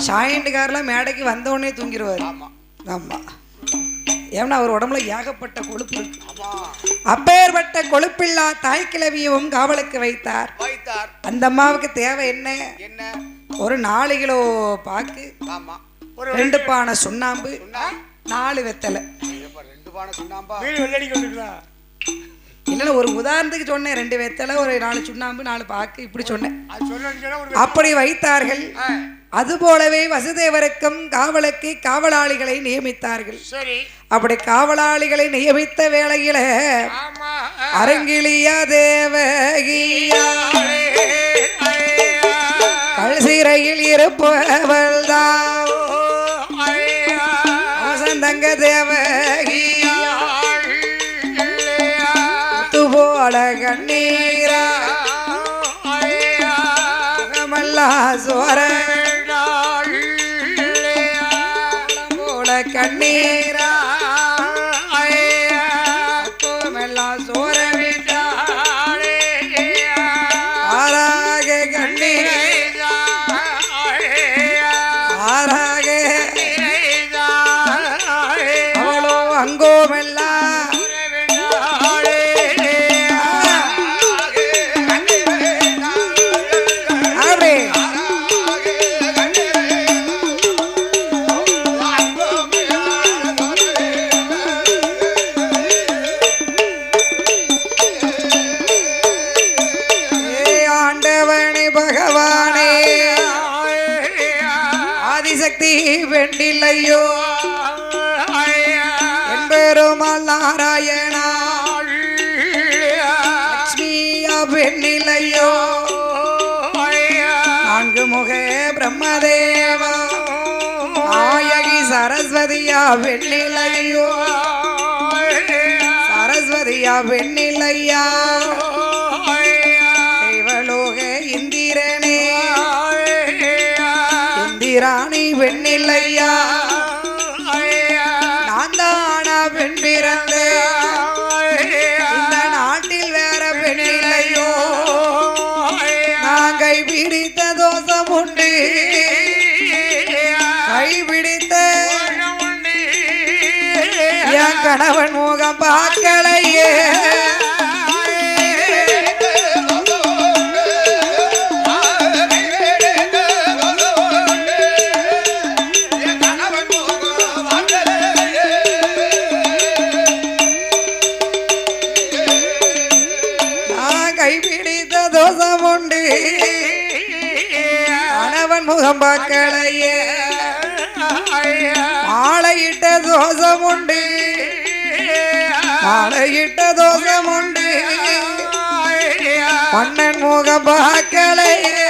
சாயண்டுக்காரெல்லாம் மேடைக்கு வந்த உடனே தூங்கிடுவாரு ஆமா ஏன்னா அவர் உடம்புல ஏகப்பட்ட கொழுப்பு இருக்கு அப்பேற்பட்ட கொழுப்பில்லா தாய் கிழவியும் காவலுக்கு வைத்தார் அந்த அம்மாவுக்கு தேவை என்ன ஒரு 4 கிலோ பாக்கு 2 பானை சுண்ணாம்பு 4 வெத்தலை இல்ல ஒரு உதாரணத்துக்கு சொன்னேன் 2 வெத்தலை ஒரு 4 சுண்ணாம்பு 4 பாக்கு இப்படி சொன்னேன் அப்படி வைத்தார்கள் அதுபோலவே வசுதேவருக்கும் காவலுக்கு காவலாளிகளை நியமித்தார்கள் அப்படி காவலாளிகளை நியமித்த வேளையில அரங்கிலியா தேவகியா கல்சிறையில் இருப்பவள் தான் வசந்தங்க தேவகியா போல கண்ணீரா சோர போல கண்ணீரா சோர ஆராக கண்ணீர் ஆராக அவளோ அங்கோமெல்லாம் வெண்டில்லையோ என்பெருமாள் நாராயணா லட்சுமியா வெண்ணிலையோ 4 முக பிரம்மதேவா நாயகி சரஸ்வதியா வெண்ணிலையோ சரஸ்வதியா வெண்ணிலையா தேவலோக இந்திரனே ராணி வெண்ணிலையா நான் தானா பெண் பிறந்த இந்த நாட்டில் வேற பெண்ணிலையோ நான் கைபிடித்த தோஷம் உண்டு கைபிடித்த என் கணவன் முகம் பார்க்கலையே கணவன் முகம் பார்க்கலையே மாலையிட்ட தோஷம் உண்டு மாலையிட்ட தோஷம் உண்டு மன்னன் முகம் பார்க்கலையே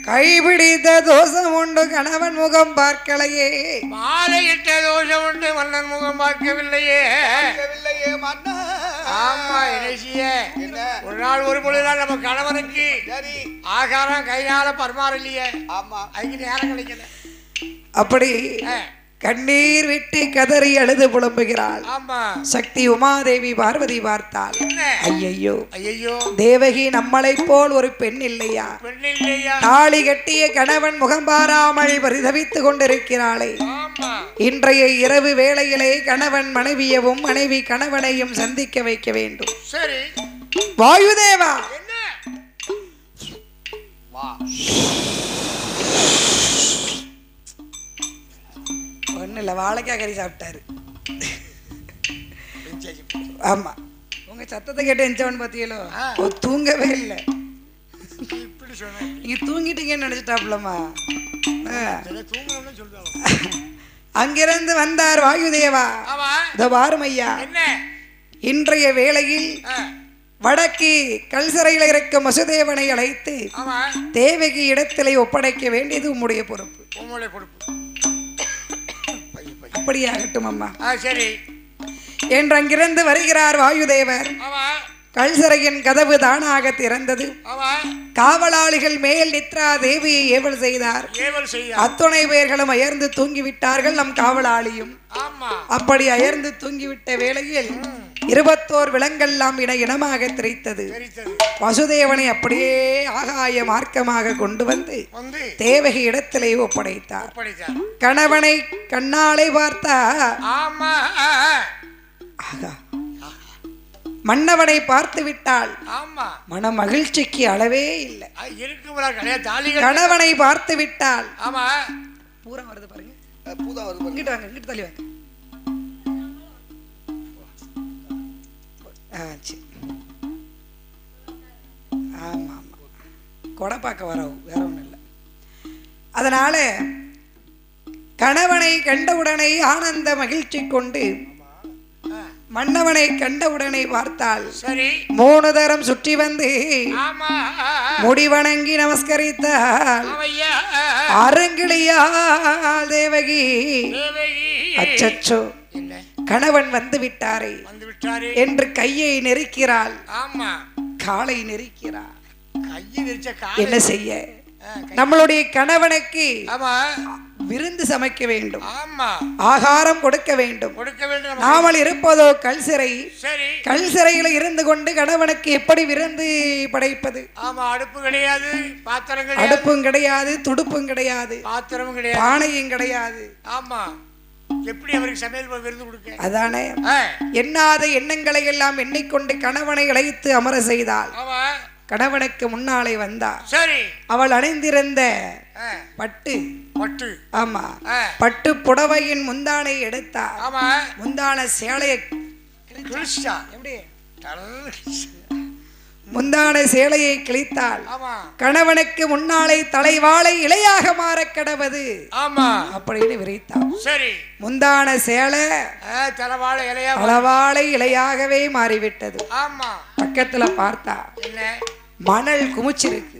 கைபிடித்த தோஷம் உண்டு கணவன் முகம் பார்க்கலையே மாலையிட்ட தோஷம் உண்டு மன்னன் முகம் பார்க்கவில்லையே ஆமா ஒரு நாள் ஒரு பொழுதுதான் நம்ம கணவனுக்கு ஆகாரம் கையால பரிமாறலையே அதுக்கு நேரம் கிடைக்கல அப்படி கண்ணீர் விட்டு கதறி அழுது புலம்புகிறாள் சக்தி உமாதேவி பார்வதி பார்த்தாள் ஐயையோ ஐயையோ தேவகி நம்மளை போல் ஒரு பெண் இல்லையா தாலி கட்டிய கணவன் முகம் பாராமல் பரிதவித்துக் கொண்டிருக்கிறாளே இன்றைய இரவு வேளையிலே கணவன் மனைவியவும் மனைவி கணவனையும் சந்திக்க வைக்க வேண்டும். சரி வாயுதேவா, ஒண்ணு இல்ல, வாழைக்காய் கறி சாப்பிட்டாரு. ஆமா, உங்க சத்தத்தை கேட்டு எஞ்சவன் பாத்தீங்களோ, தூங்கவே இல்லை. நீங்க தூங்கிட்டீங்கன்னு நினைச்சிட்டாப்லமா. அங்கிருந்து வந்தார் வாயுதேவா. இதோ பாரும் ஐயா, இன்றைய வேளையில் வடக்கு கல்சரையில் இருக்கும் வசுதேவனை அழைத்து தேவகி இடத்திலே ஒப்படைக்க வேண்டியது உம்முடைய பொறுப்பு. அப்படியாகட்டும் அம்மா. சரி என்று அங்கிருந்து வருகிறார் வாயுதேவர். கல்சரையின் கதவு தானாக திறந்தது. காவலாளிகள் மேல் நித்ரா தேவியை ஏவல் செய்தார். அத்துணை பேர்களும் அயர்ந்து தூங்கிவிட்டார்கள். நம் காவலாளியும் அப்படி அயர்ந்து தூங்கிவிட்ட வேளையில் 21 விலங்கெல்லாம் இனமாக திரைத்தது. வசுதேவனை அப்படியே ஆகாய மார்க்கமாக கொண்டு வந்து தேவகி இடத்திலே ஒப்படைத்தார். கணவனை கண்ணாலே பார்த்தார். மன்னவனை பார்த்து விட்டால் மன மகிழ்ச்சிக்கு அளவே இல்லை. கணவனை பார்த்து விட்டால் பூரா வருது பாருங்க, இங்கிட்டு வாங்க, இங்கிட்டு தள்ளி வாங்க. ஆமா ஆமா, கொடை பார்க்க வரவும் வேற ஒன்றும் இல்லை. அதனால கணவனை கண்டவுடனே ஆனந்த மகிழ்ச்சி கொண்டு மன்னவனை கண்டவுடனே பார்த்தால் 3 தரம் சுற்றி வந்து முடிவணங்கி நமஸ்கரித்தால் அரங்கிலியா தேவகி, அச்சச்சோ கணவன் வந்து விட்டாரே என்று கையை நெருக்கிறாள், காலை நெருக்கிறாள். என்ன செய்ய, நம்மளுடைய கணவனுக்கு விருந்து சமைக்க வேண்டும், ஆகாரம் கொடுக்க வேண்டும். நாமல் இருப்பதோ கல்சிறை. கல்சிறையில இருந்து கொண்டு கணவனுக்கு எப்படி விருந்து படைப்பது? அடுப்பு கிடையாது, அடுப்பும் கிடையாது, துடுப்பும் கிடையாது, பாத்திரமும் கிடையாது, பானையும் கிடையாது. ஆமா, எப்படி அவருக்கு சமையல் விருந்து கொடுக்க? அதானே, எண்ணாத எண்ணங்களை எல்லாம் எண்ணிக்கொண்டு கணவனை அழைத்து அமர செய்தால் கணவனுக்கு முன்னாலே வந்தார். சரி, அவள் அணிந்திருந்த பட்டு ஆமா பட்டு புடவையின் முந்தானை எடுத்தார். முந்தான சேலையை முந்தான சேலையை கிழித்தாள். கணவனுக்கு முன்னாலே தலைவாளை இலையாக மாற கடவது அப்படின்னு விரித்தாள். சரி, முந்தான சேலை தலைவாளை இலையாகவே மாறிவிட்டது. பக்கத்துல பார்த்தா மணல் குமிச்சிருக்கு.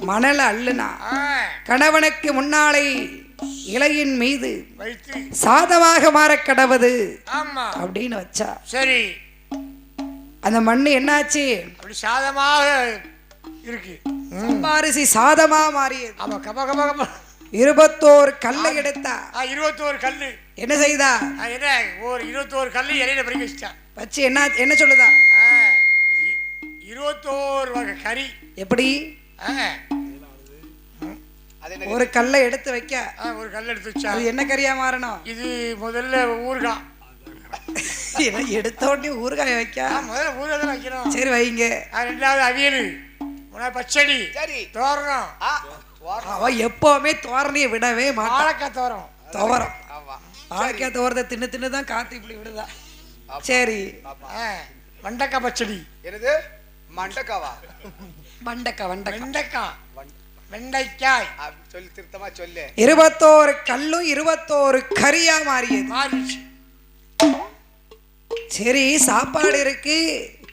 மணல் அள்ளுனா கணவனுக்கு முன்னாலே இலையின் மீது சாதமாக மாற கடவது அப்படின்னு வச்சா. சரி, அந்த மண்ணு என்னாச்சு? அப்படி சாதமாக இருக்கு. சம்பாரிசி சாதமா மாறியது. 21 கல்லை எடுத்தா. 21 கல்லு என்ன செய்தா? என்ன ஒரு 21 கல்லு இலையில பறிக்க வச்சா. வச்சு என்ன சொல்லுதா? 21 வகை கறி. எப்படி? ஒரு கல்லை எடுத்து வைக்க, ஒரு கல்லை எடுத்து வச்சா அது என்ன கறியா மாறணும்? இது முதல்ல ஊறுகாய். எடுத்த உடனே ஊறுகாய் வைக்க, முதல்ல ஊறுகாய் தான் வைக்கணும். சரி வைங்க. ரெண்டாவது அவியல், பச்சடி, தோரணம். அவ எப்பவுமே தோரணையை விடவே மாட்டான். வாழைக்காய் தோரம், வாழைக்காய் தோரத்தை தின்னு தின்னுதான் காத்து இப்படி விடுதா. சரி, வெண்டைக்காய் பச்சடி. என்னது மண்டக்காவா? வெண்டைக்காய் சொல்லி திருத்தமா சொல்லு. 21 கல்லும் 21 கரியா மாறியது. சரி, சாப்பாடு இருக்கு,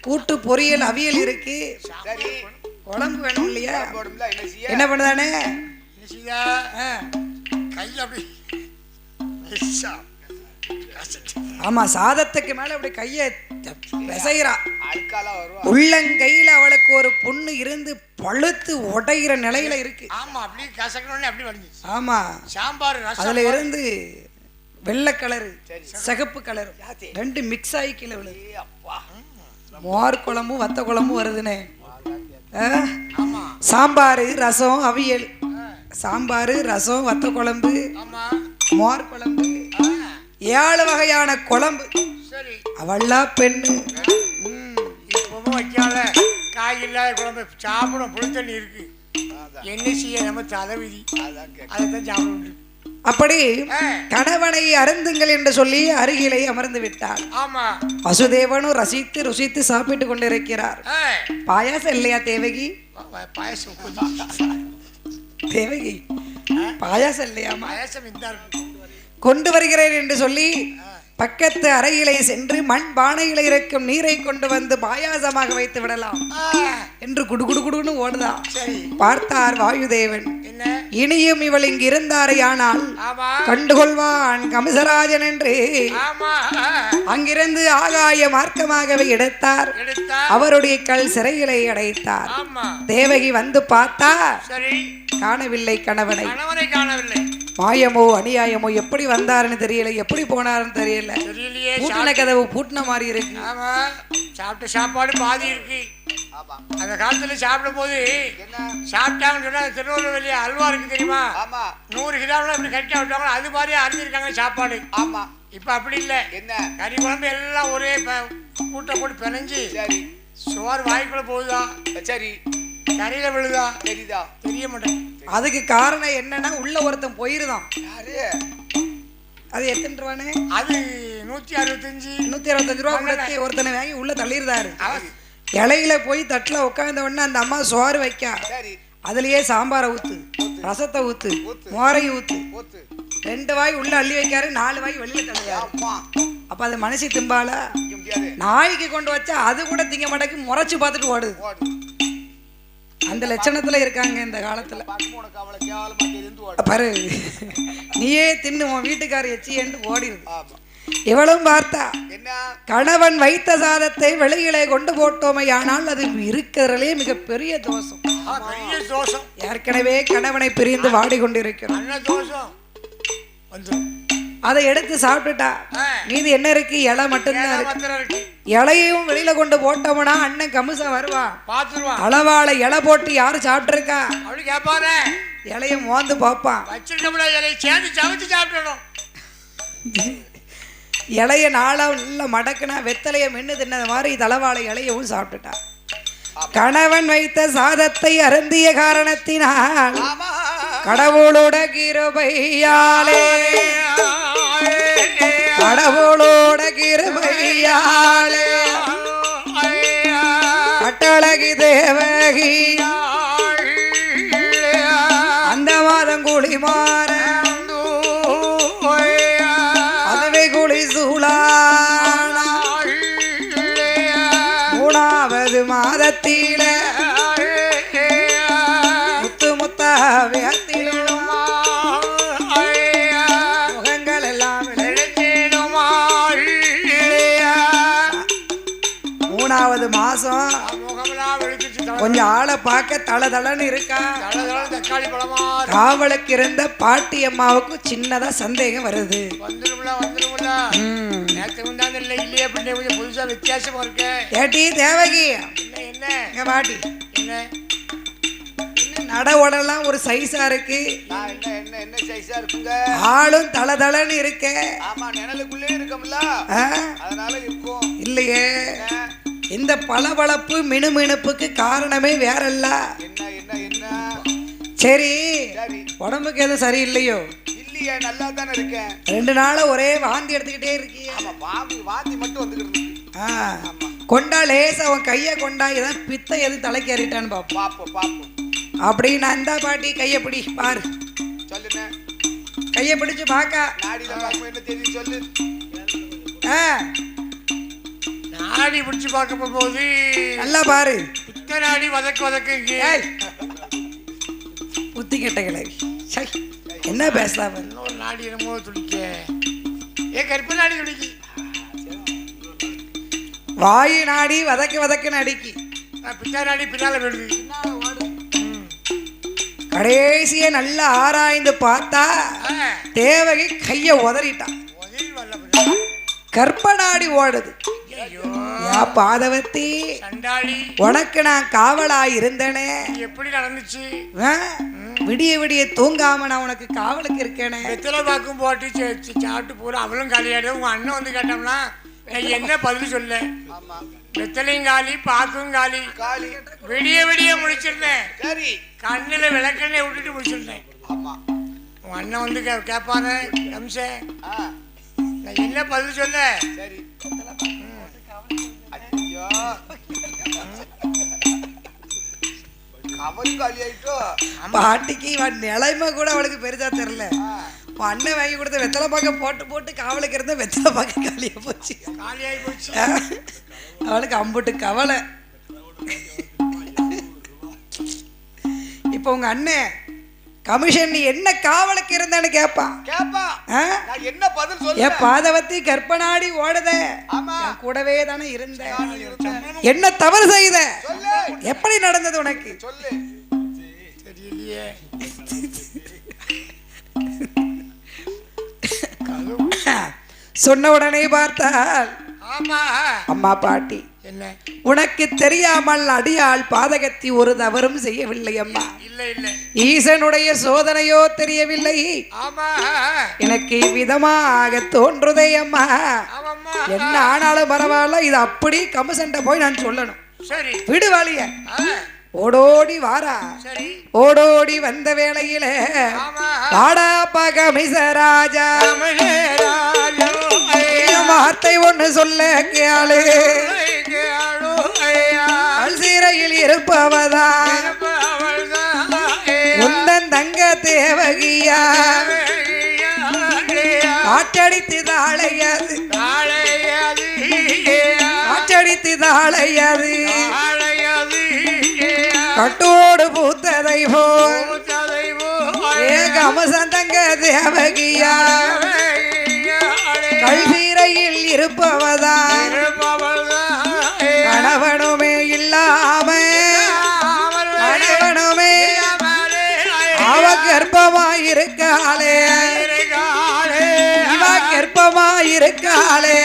கூட்டு பொரியல் அவியல் இருக்கு, குழம்பு வேணும் இல்லையா? என்ன பண்ணுதானே? ஆமா, சாதத்துக்கு மேல அப்படி கைய பிசைறா. உள்ளங்கையில அவளுக்கு ஒரு புண்ணு இருந்து பழுத்து உடைகிற நிலையில இருக்கு. ஆமா, சாம்பார் அதுல இருந்து வெள்ளை கலரு சிகப்பு கலரு ரெண்டு மிக்ஸ் ஆகி கீழே விழுது. மோர் குழம்பும் வத்த குழம்பும் வருதுனே. சாம்பாரு ரசம் அவியல், சாம்பாரு ரசம் வத்த குழம்பு மோர் குழம்பு, 7 வகையான குழம்பு. சரி, அவளா பெண்ணு. இப்பவும் வைக்காத காய் இல்லாத குழம்பு சாப்பிடும். புளி தண்ணி இருக்கு, என்ன செய்ய நம்ம தலைவிதி, அதைத்தான் சாப்பிட. அப்படி கணவனை அருந்துங்கள் என்று சொல்லி அருகிலே அமர்ந்து விட்டார். ஆமா, வசுதேவனும் ரசித்து ருசித்து சாப்பிட்டு கொண்டிருக்கிறார். பாயாசம் இல்லையா தேவகி? பாயசம் தேவகி பாயாசம் இல்லையா? பாயசம் கொண்டு வருகிறேன் என்று சொல்லி பக்கத்து அறையிலே சென்று மண் பானையில இருக்கும் நீரை கொண்டு வந்து பாயாசமாக வைத்து விடலாம் என்று குடுகுடுன்னு ஓடுதா. பார்த்தார் வாயுதேவன், இனியும் இவள் இங்கு இருந்தாரே ஆனால் கண்டுகொள்வான் கமிசராஜன் என்று அங்கிருந்து ஆகாய மார்க்கமாகவே எடுத்தார். அவருடைய கல் சிறையிலே அடைத்தார். தேவகி வந்து பார்த்தா காணவில்லை கணவனை. மாயமோ அநியாயமோ, எப்படி வந்தாருன்னு தெரியல, எப்படி போனாருன்னு தெரியல. பூட்டின கதவு பூட்டின மாதிரி இருக்கு. சாப்பிட்ட சாப்பாடு பாதி இருக்கு. அந்த காலத்துல சாப்பிடும் போது சாப்பிட்டாங்கன்னு சொன்னா திருநெல்வேலி அல்வா இருக்கு தெரியுமா, 100 கிலோல இப்படி கட்டி விட்டாங்க, அது மாதிரி அறிஞ்சிருக்காங்க சாப்பாடு. ஆமா, இப்ப அப்படி இல்ல. என்ன கறி குழம்பு எல்லாம் ஒரே கூட்ட போட்டு பிணைஞ்சு சோறு வாய்க்குள்ள போகுதா, சரி கரையில விழுதா, தெரியுதா, தெரிய மாட்டேன். அதுக்கு காரணம் என்னன்னா உள்ள ஒருத்தன் போயிருதான். அது எத்தனை ரூபானே? அது 165 ரூபா கொடுத்து ஒருத்தனை வாங்கி உள்ள தள்ளிருந்தாரு. இலையில போய் தட்டுல உட்கார்ந்த உடனே அந்த அம்மா சோறு வைக்க, அதுலயே சாம்பாரை ஊத்து, ரசத்தை ஊத்து, மோரை ஊத்து, 2 வாய் உள்ள அள்ளி வைக்காரு, 4 வாய் வெளியில தள்ளியாரு. அப்ப அது மனசு திம்பால. நாய்க்கு கொண்டு வச்சா அது கூட திங்க மாட்டேக்கு முறைச்சு பார்த்துட்டு ஓடுது. அந்த லட்சணத்துல இருக்காங்க இந்த காலத்துல. பாரு, நீயே தின்னு உன் வீட்டுக்கார எச்சி என்று ஓடிடுது. இவளும் பார்த்தா கணவன் வைத்த சாதத்தை வெளியிலே கொண்டு போட்டோமே, ஆனால் அது இருக்கிறதுலே மிகப்பெரிய தோஷம். ஏற்கனவே கணவனை பிரிந்து வாடிக்கொண்டிருக்கிறோம். அதை எடுத்து சாப்பிட்டுட்டா மீது என்ன இருக்கு? இலை மட்டும்தான் இருக்கு. இலையும் வெளியில கொண்டு போட்டோம்னா அண்ணன் கமிசம் வருவான், அளவால இலை போட்டு யாரு சாப்பிட்டு இருக்கா அப்படி கேட்பாரு. இலைய மோந்து பார்ப்பான். இலைய நாளா உள்ள மடக்குனா வெத்தலைய மென்னு தின்னது மாதிரி தளவாழை இலையவும் சாப்பிட்டுட்டா. கணவன் வைத்த சாதத்தை அருந்திய காரணத்தினால் கடவுளோட கிருபையாலே, கடவுளோட கிருபையாலே கட்டழகி தேவகி அந்த மாதம் குழி மாற அதுவே குழி சூழான 3வது மாதத்தில முத்து முத்த வேத்திலும் முகங்கள் எல்லாம் 3வது மாசம் கொஞ்சம் ஆளை பார்க்க தளதளன்னு இருக்கா. காவலுக்கு இருந்த பாட்டி அம்மாவுக்கு சின்னதா சந்தேகம் வருது. ஏட்டி தேவகி, என்ன பாட்டி நட உடலாம் ஒரு சைஸா இருக்கு, ஆளும் தளதளன்னு இருக்க, இல்லையே இந்த பளபளப்பு மினுமினுப்புக்கு காரணமே வேறல்ல. சரி, உடம்புக்கு எதுவும் சரியில்லையோ? இல்லையே, நல்லா தானே இருக்கேன். 2 நாளா ஒரே வாந்தி எடுத்துக்கிட்டே இருக்கியா? வாந்தி மட்டும் வந்துக்கிட்டு கொண்டா லேசா அவன் கைய கொண்டா ஏதாவது பித்த எதுவும் தலைக்கு ஏறிட்டான்னு பாப்போம். அப்படின்னு அந்த பாட்டி கைய பிடி பாரு, சொல்லுங்க. கைய பிடிச்சு பாக்கா என்ன தெரியும் சொல்லு. நாடி பிடிச்சு பார்க்க போகும்போது நல்லா பாரு, பித்த நாடி வதக்கு புத்தி கெட்டகளை என்ன பேசலாம். இன்னொரு நாடி என்னமோ துடிக்க, கருப்பு நாடி துடிக்கி, வாயு நாடி வதக்கு நடிக்கி, பித்த நாடி பின்னால விடுது. கடைசிய நல்லா ஆராய்ந்து பார்த்தா தேவகி கைய உதறிட்டான். கற்பனாடி ஓடுது. பாதவத்தி, உனக்கு நான் காவலா இருந்தனே, எப்படி நடந்துச்சு? விடிய விடிய தூங்காம நான் உனக்கு காவலுக்கு இருக்கேனே. வெத்தலை பாக்கும் போட்டு சாப்பிட்டு பூரா அவளும் காலியாடு. உங்க அண்ணன் வந்து கேட்டோம்னா என்ன பதில் சொல்ல? வெத்தலையும் காலி, பாக்கும் காலி. விடிய விடிய முடிச்சிருந்தேன். கண்ணுல விளக்கெண்ணெய் விட்டுட்டு முடிச்சிருந்தேன். உங்க அண்ணன் வந்து கேட்பாரு, அம்சே நான் என்ன பதில் சொல்ல? பாட்டிக்கு நிலைமை கூட அவளுக்கு பெருசா தெரியல. அண்ணன் வாங்கி கொடுத்த வெத்தலை பாக்க போட்டு போட்டு காவலுக்கு இருந்த வெத்தலை பாக்க காலியா போச்சு. அவளுக்கு அம்புட்டு கவலை. இப்ப உங்க அண்ணன் கமிஷன் நீ என்ன காவலுக்கு இருந்தான்னு கேப்பான். என்ன பதில் சொல்ல? என் பாதவத்தி கற்பனாடி ஓடுத, கூடவே தானே இருந்த, என்ன தவறு செய்த, எப்படி நடந்தது உனக்கு தெரியலையே. சொன்ன உடனே பார்த்தால் அம்மா பாட்டி என்ன உனக்கு தெரியாமல் அடியாள் பாதகத்தி ஒரு தவறும் செய்யவில்லை அம்மா. ஈசனுடைய சோதனையோ தெரியவில்லை. எனக்கு விதமாக தோன்றுதே அம்மா. என்ன ஆனாலும் பரவாயில்ல, இது அப்படி கமிஷன்ட்ட போய் நான் சொல்லணும். விடுவாளிய ஓடோடி வாரா. ஓடோடி வந்த வேளையில வாடா பகமிசராஜா வார்த்தை ஒண்ணு சொல்ல கேளு. சிறையில் இருப்பவதான் உந்தன் தங்க தேவகியா. காற்றடித்து தாளையாது, காற்றடித்து தாளையாது, கட்டோடு பூத்ததை போல் கமசன் தங்க தேவகியா. கல்வீரையில் இருப்பவதான் கணவனுமே இல்லாம, கணவனுமே அவ கர்ப்பமாயிருக்காளே, இவ கர்ப்பமாயிருக்காளே.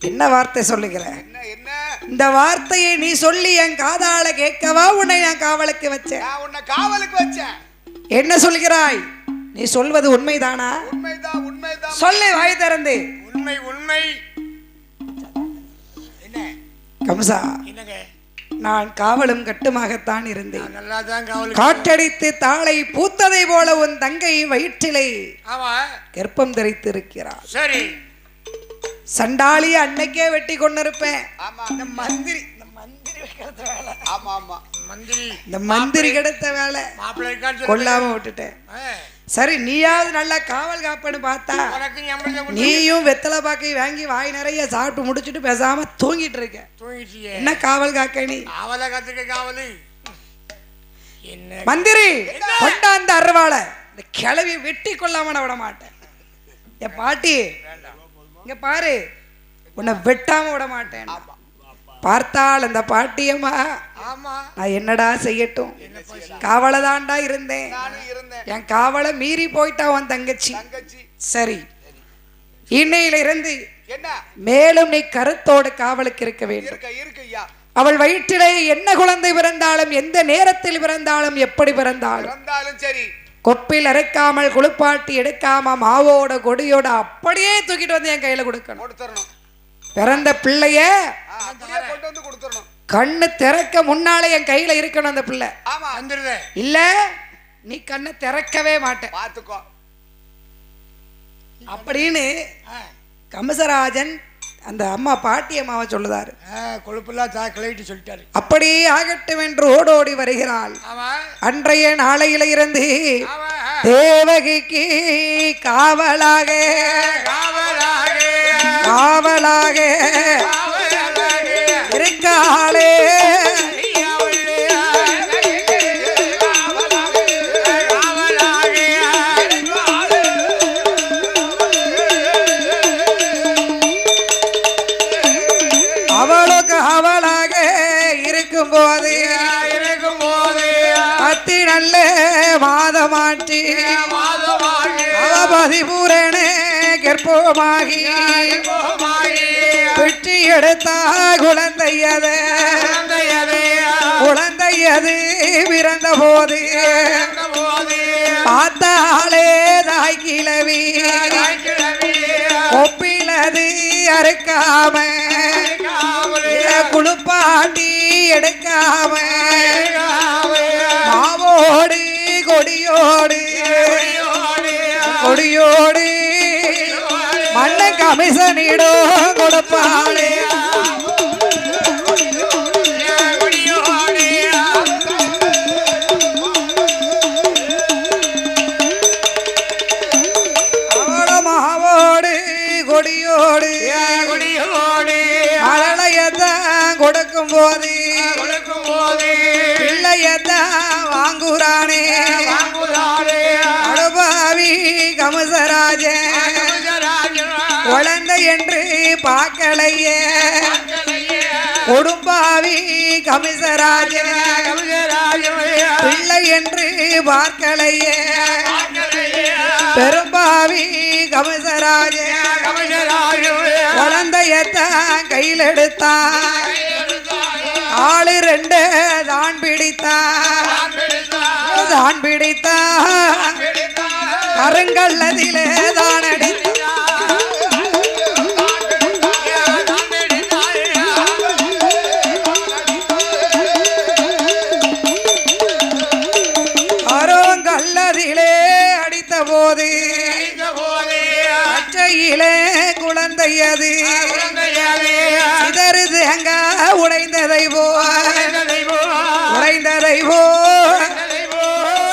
என்ன வார்த்தை சொல்லுகிற? இந்த வார்த்தையை நீ சொல்லி என் காதால கேட்கவா உன்னை நான் காவலுக்கு வச்சேன்? என்ன சொல்கிறாய்? நீ சொல்வது உண்மைதானா? சொல்லு வாய் திறந்து. உண்மை உண்மை. கம்சா, நான் காவலும் கட்டுமாகத்தான் இருந்தேன். காற்றடித்து தாளை பூத்ததை போல உன் தங்கை வயிற்றிலே கர்ப்பம் தரித்து இருக்கிறார். சரி, சண்டாளி அன்னைக்கே வெட்டி கொண்டிருப்பேன். மந்திரி கிடைத்த வேலை கொல்லாம விட்டுட்டேன். சரி, நீயாவது நல்லா காவல் காப்பன்னு பார்த்தா நீயும் வெத்தலை பாக்கை வாங்கி வாய் நிறைய சாப்பிட்டு முடிச்சுட்டு பேசாம தூங்கிட்டு இருக்க. என்ன காவல் காக்க? நீ மந்திரி கொண்டாந்த அருவாளை இந்த கிளவி வெட்டி கொள்ளாம விட மாட்டேன். என் பாட்டி இங்க பாரு, உன்னை வெட்டாம விட மாட்டேன். பார்த்தால் அந்த பாட்டியம்மா நான் என்னடா செய்யட்டும்? காவலதான்டா இருந்தேன். என் காவலை மீறி போயிட்டா உன் தங்கச்சி. சரி, இன்னையில இருந்து மேலும் நீ கருத்தோடு காவலுக்கு இருக்க வேண்டும். அவள் வயிற்றிலே என்ன குழந்தை பிறந்தாலும், எந்த நேரத்தில் பிறந்தாலும், எப்படி பிறந்தாலும் சரி, கொப்பில் அரைக்காமல் குளிப்பாட்டி எடுக்காம மாவோட கொடியோட அப்படியே தூக்கிட்டு வந்து என் கையில கொடுக்கணும். பிறந்த பிள்ளைய கண்ணு திறக்க முன்னாலே என் கையில இருக்கணும் அந்த பிள்ளை. இல்ல நீ கண்ணை திறக்கவே மாட்டேன் அப்படின்னு கமசராஜன் அந்த அம்மா பாட்டி அம்மாவை சொல்லுதாரு. கொழுப்புலாம் கிளவிட்டு சொல்லிட்டாரு. அப்படியே ஆகட்டும் என்று ஓடோடி வருகிறாள். அன்றைய நாளையில இருந்து தேவகிக்கு காவலாக காவலாக இருக்காளே. அவளோ இருக்கும் போது அத்தி நல்ல மாதமாற்றி அவபதிபூரண கற்பமாகி வெற்றி எடுத்தா குழந்தையது பிறந்த போது பார்த்தாலே தாய் கிழவி ஒப்பிலது அறுக்காம குளுப்பாட்டி எடுக்காம மாவோடு கொடியோடு மண்ண கமிசனிடோ கொடுப்பாளே கொடுக்கும் போது பிள்ளையத்தான் வாங்குறானே அனுபாவி கமசராஜ குழந்தை என்று பார்க்கலையே கொடும்பாவி கமிசராஜ பிள்ளை என்று பார்க்கலையே பெரும்பாவி கமசராஜ குழந்தையத்தான் கையில் எடுத்தான் ஆளு ரெண்டு தான் பிடித்தான் கருங்கல்லதிலே தான் கருங்கல்லதிலே அடித்த போது அச்சையிலே குழந்தையது சிதறுது அங்க உடைந்ததை போ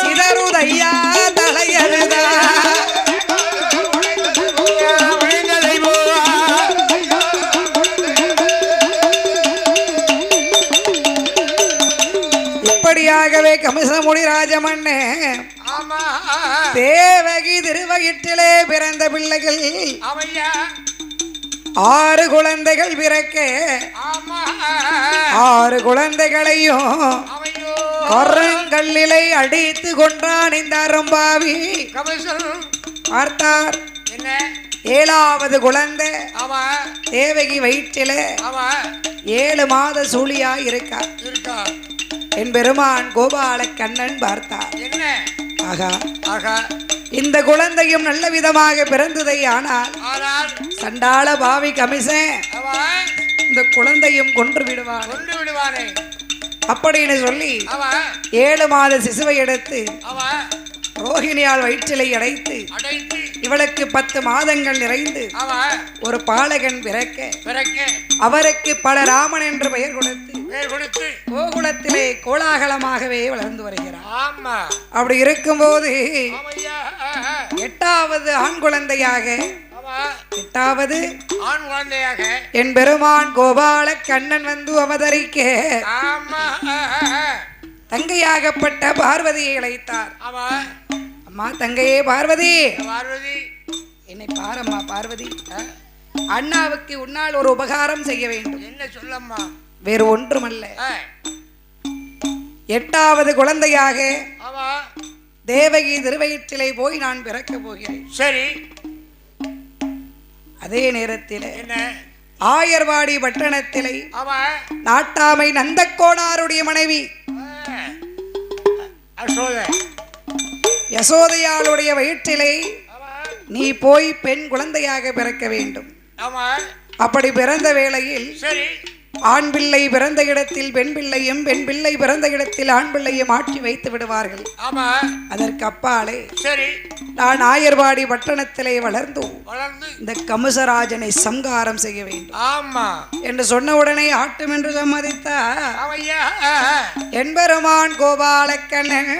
சிதறுதையா தலையறுதா இப்படியாகவே கமிசமுடி ராஜமண்ணே தேவகி திருவயிற்றிலே பிறந்த பிள்ளைகள் 6 குழந்தைகள் பிறக்க 6 குழந்தைகளையும் கருங்கல்லிலை அடித்து கொன்றான் இந்த அரும்பாவி பார்த்தார் 7வது குழந்தை தேவகி வயிற்றிலே 7 மாத சூழியாய் இருக்கா என் பெருமான் கோபால கண்ணன் பார்த்தார் ஆகா இந்த குழந்தையும் நல்ல விதமாக பிறந்ததை ஆனால் சண்டாள பாவி கமிசன் இந்த குழந்தையும் கொன்று விடுவானே அப்படின்னு சொல்லி 7 மாத சிசுவை எடுத்து ரோஹிணியால் வயிற்றிலை அடைத்து இவளுக்கு 10 மாதங்கள் நிறைந்து ஒரு பாலகன் பிறக்க அவருக்கு பலராமன் என்று பெயர் கொடுத்து கோகுலத்திலே கோலாகலமாகவே வளர்ந்து வருகிறார் அப்படி இருக்கும்போது 8வது ஆண் குழந்தையாக என் பெருமான் கோபால கண்ணன் வந்து அவதரிக்க தங்கையாகப்பட்ட பார்வதியை அழைத்தார். அம்மா தங்கையே பார்வதி, என்னை பாரம்மா பார்வதி, அண்ணாவுக்கு உன்னால் ஒரு உபகாரம் செய்ய வேண்டும். என்ன சொல்லம்மா? வேறு ஒன்றுமல்ல, 8வது குழந்தையாக தேவகி திருவயிற்றிலே போய் நான் பிறக்க போகிறேன். சரி. அதே நேரத்தில் ஆயர்வாடி பட்டணத்திலே நாட்டாமை நந்தக்கோனாருடைய மனைவி யசோதையாளுடைய வயிற்றிலே நீ போய் பெண் குழந்தையாக பிறக்க வேண்டும். அப்படி பிறந்த வேளையில் ஆண் பிள்ளை பிறந்த இடத்தில் பெண் பிள்ளையும், பெண் பிள்ளை பிறந்த இடத்தில் ஆண் பிள்ளையும் ஆட்சி வைத்து விடுவார்கள். அதற்கு அப்பாலே நான் ஆயர்வாடி பட்டணத்திலே வளர்ந்து இந்த கமுசராஜனை சம்காரம் செய்ய வேண்டும் என்று சொன்ன உடனே ஆட்டும் என்று சம்மதித்தார். என்பெருமான் கோபாலக்கண்ணன்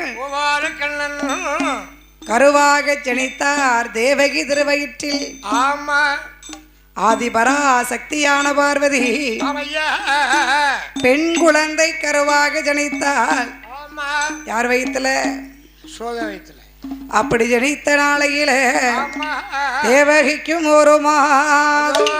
கருவாக ஜனித்தார் தேவகி திருவயிற்றில். ஆதிபராசக்தியான பார்வதி பெண் குழந்தை கருவாக ஜனித்தார். யார் வயிற்றுல? அப்படி ஜனித்த நாளையில தேவகிக்கும் ஒரு மாதம்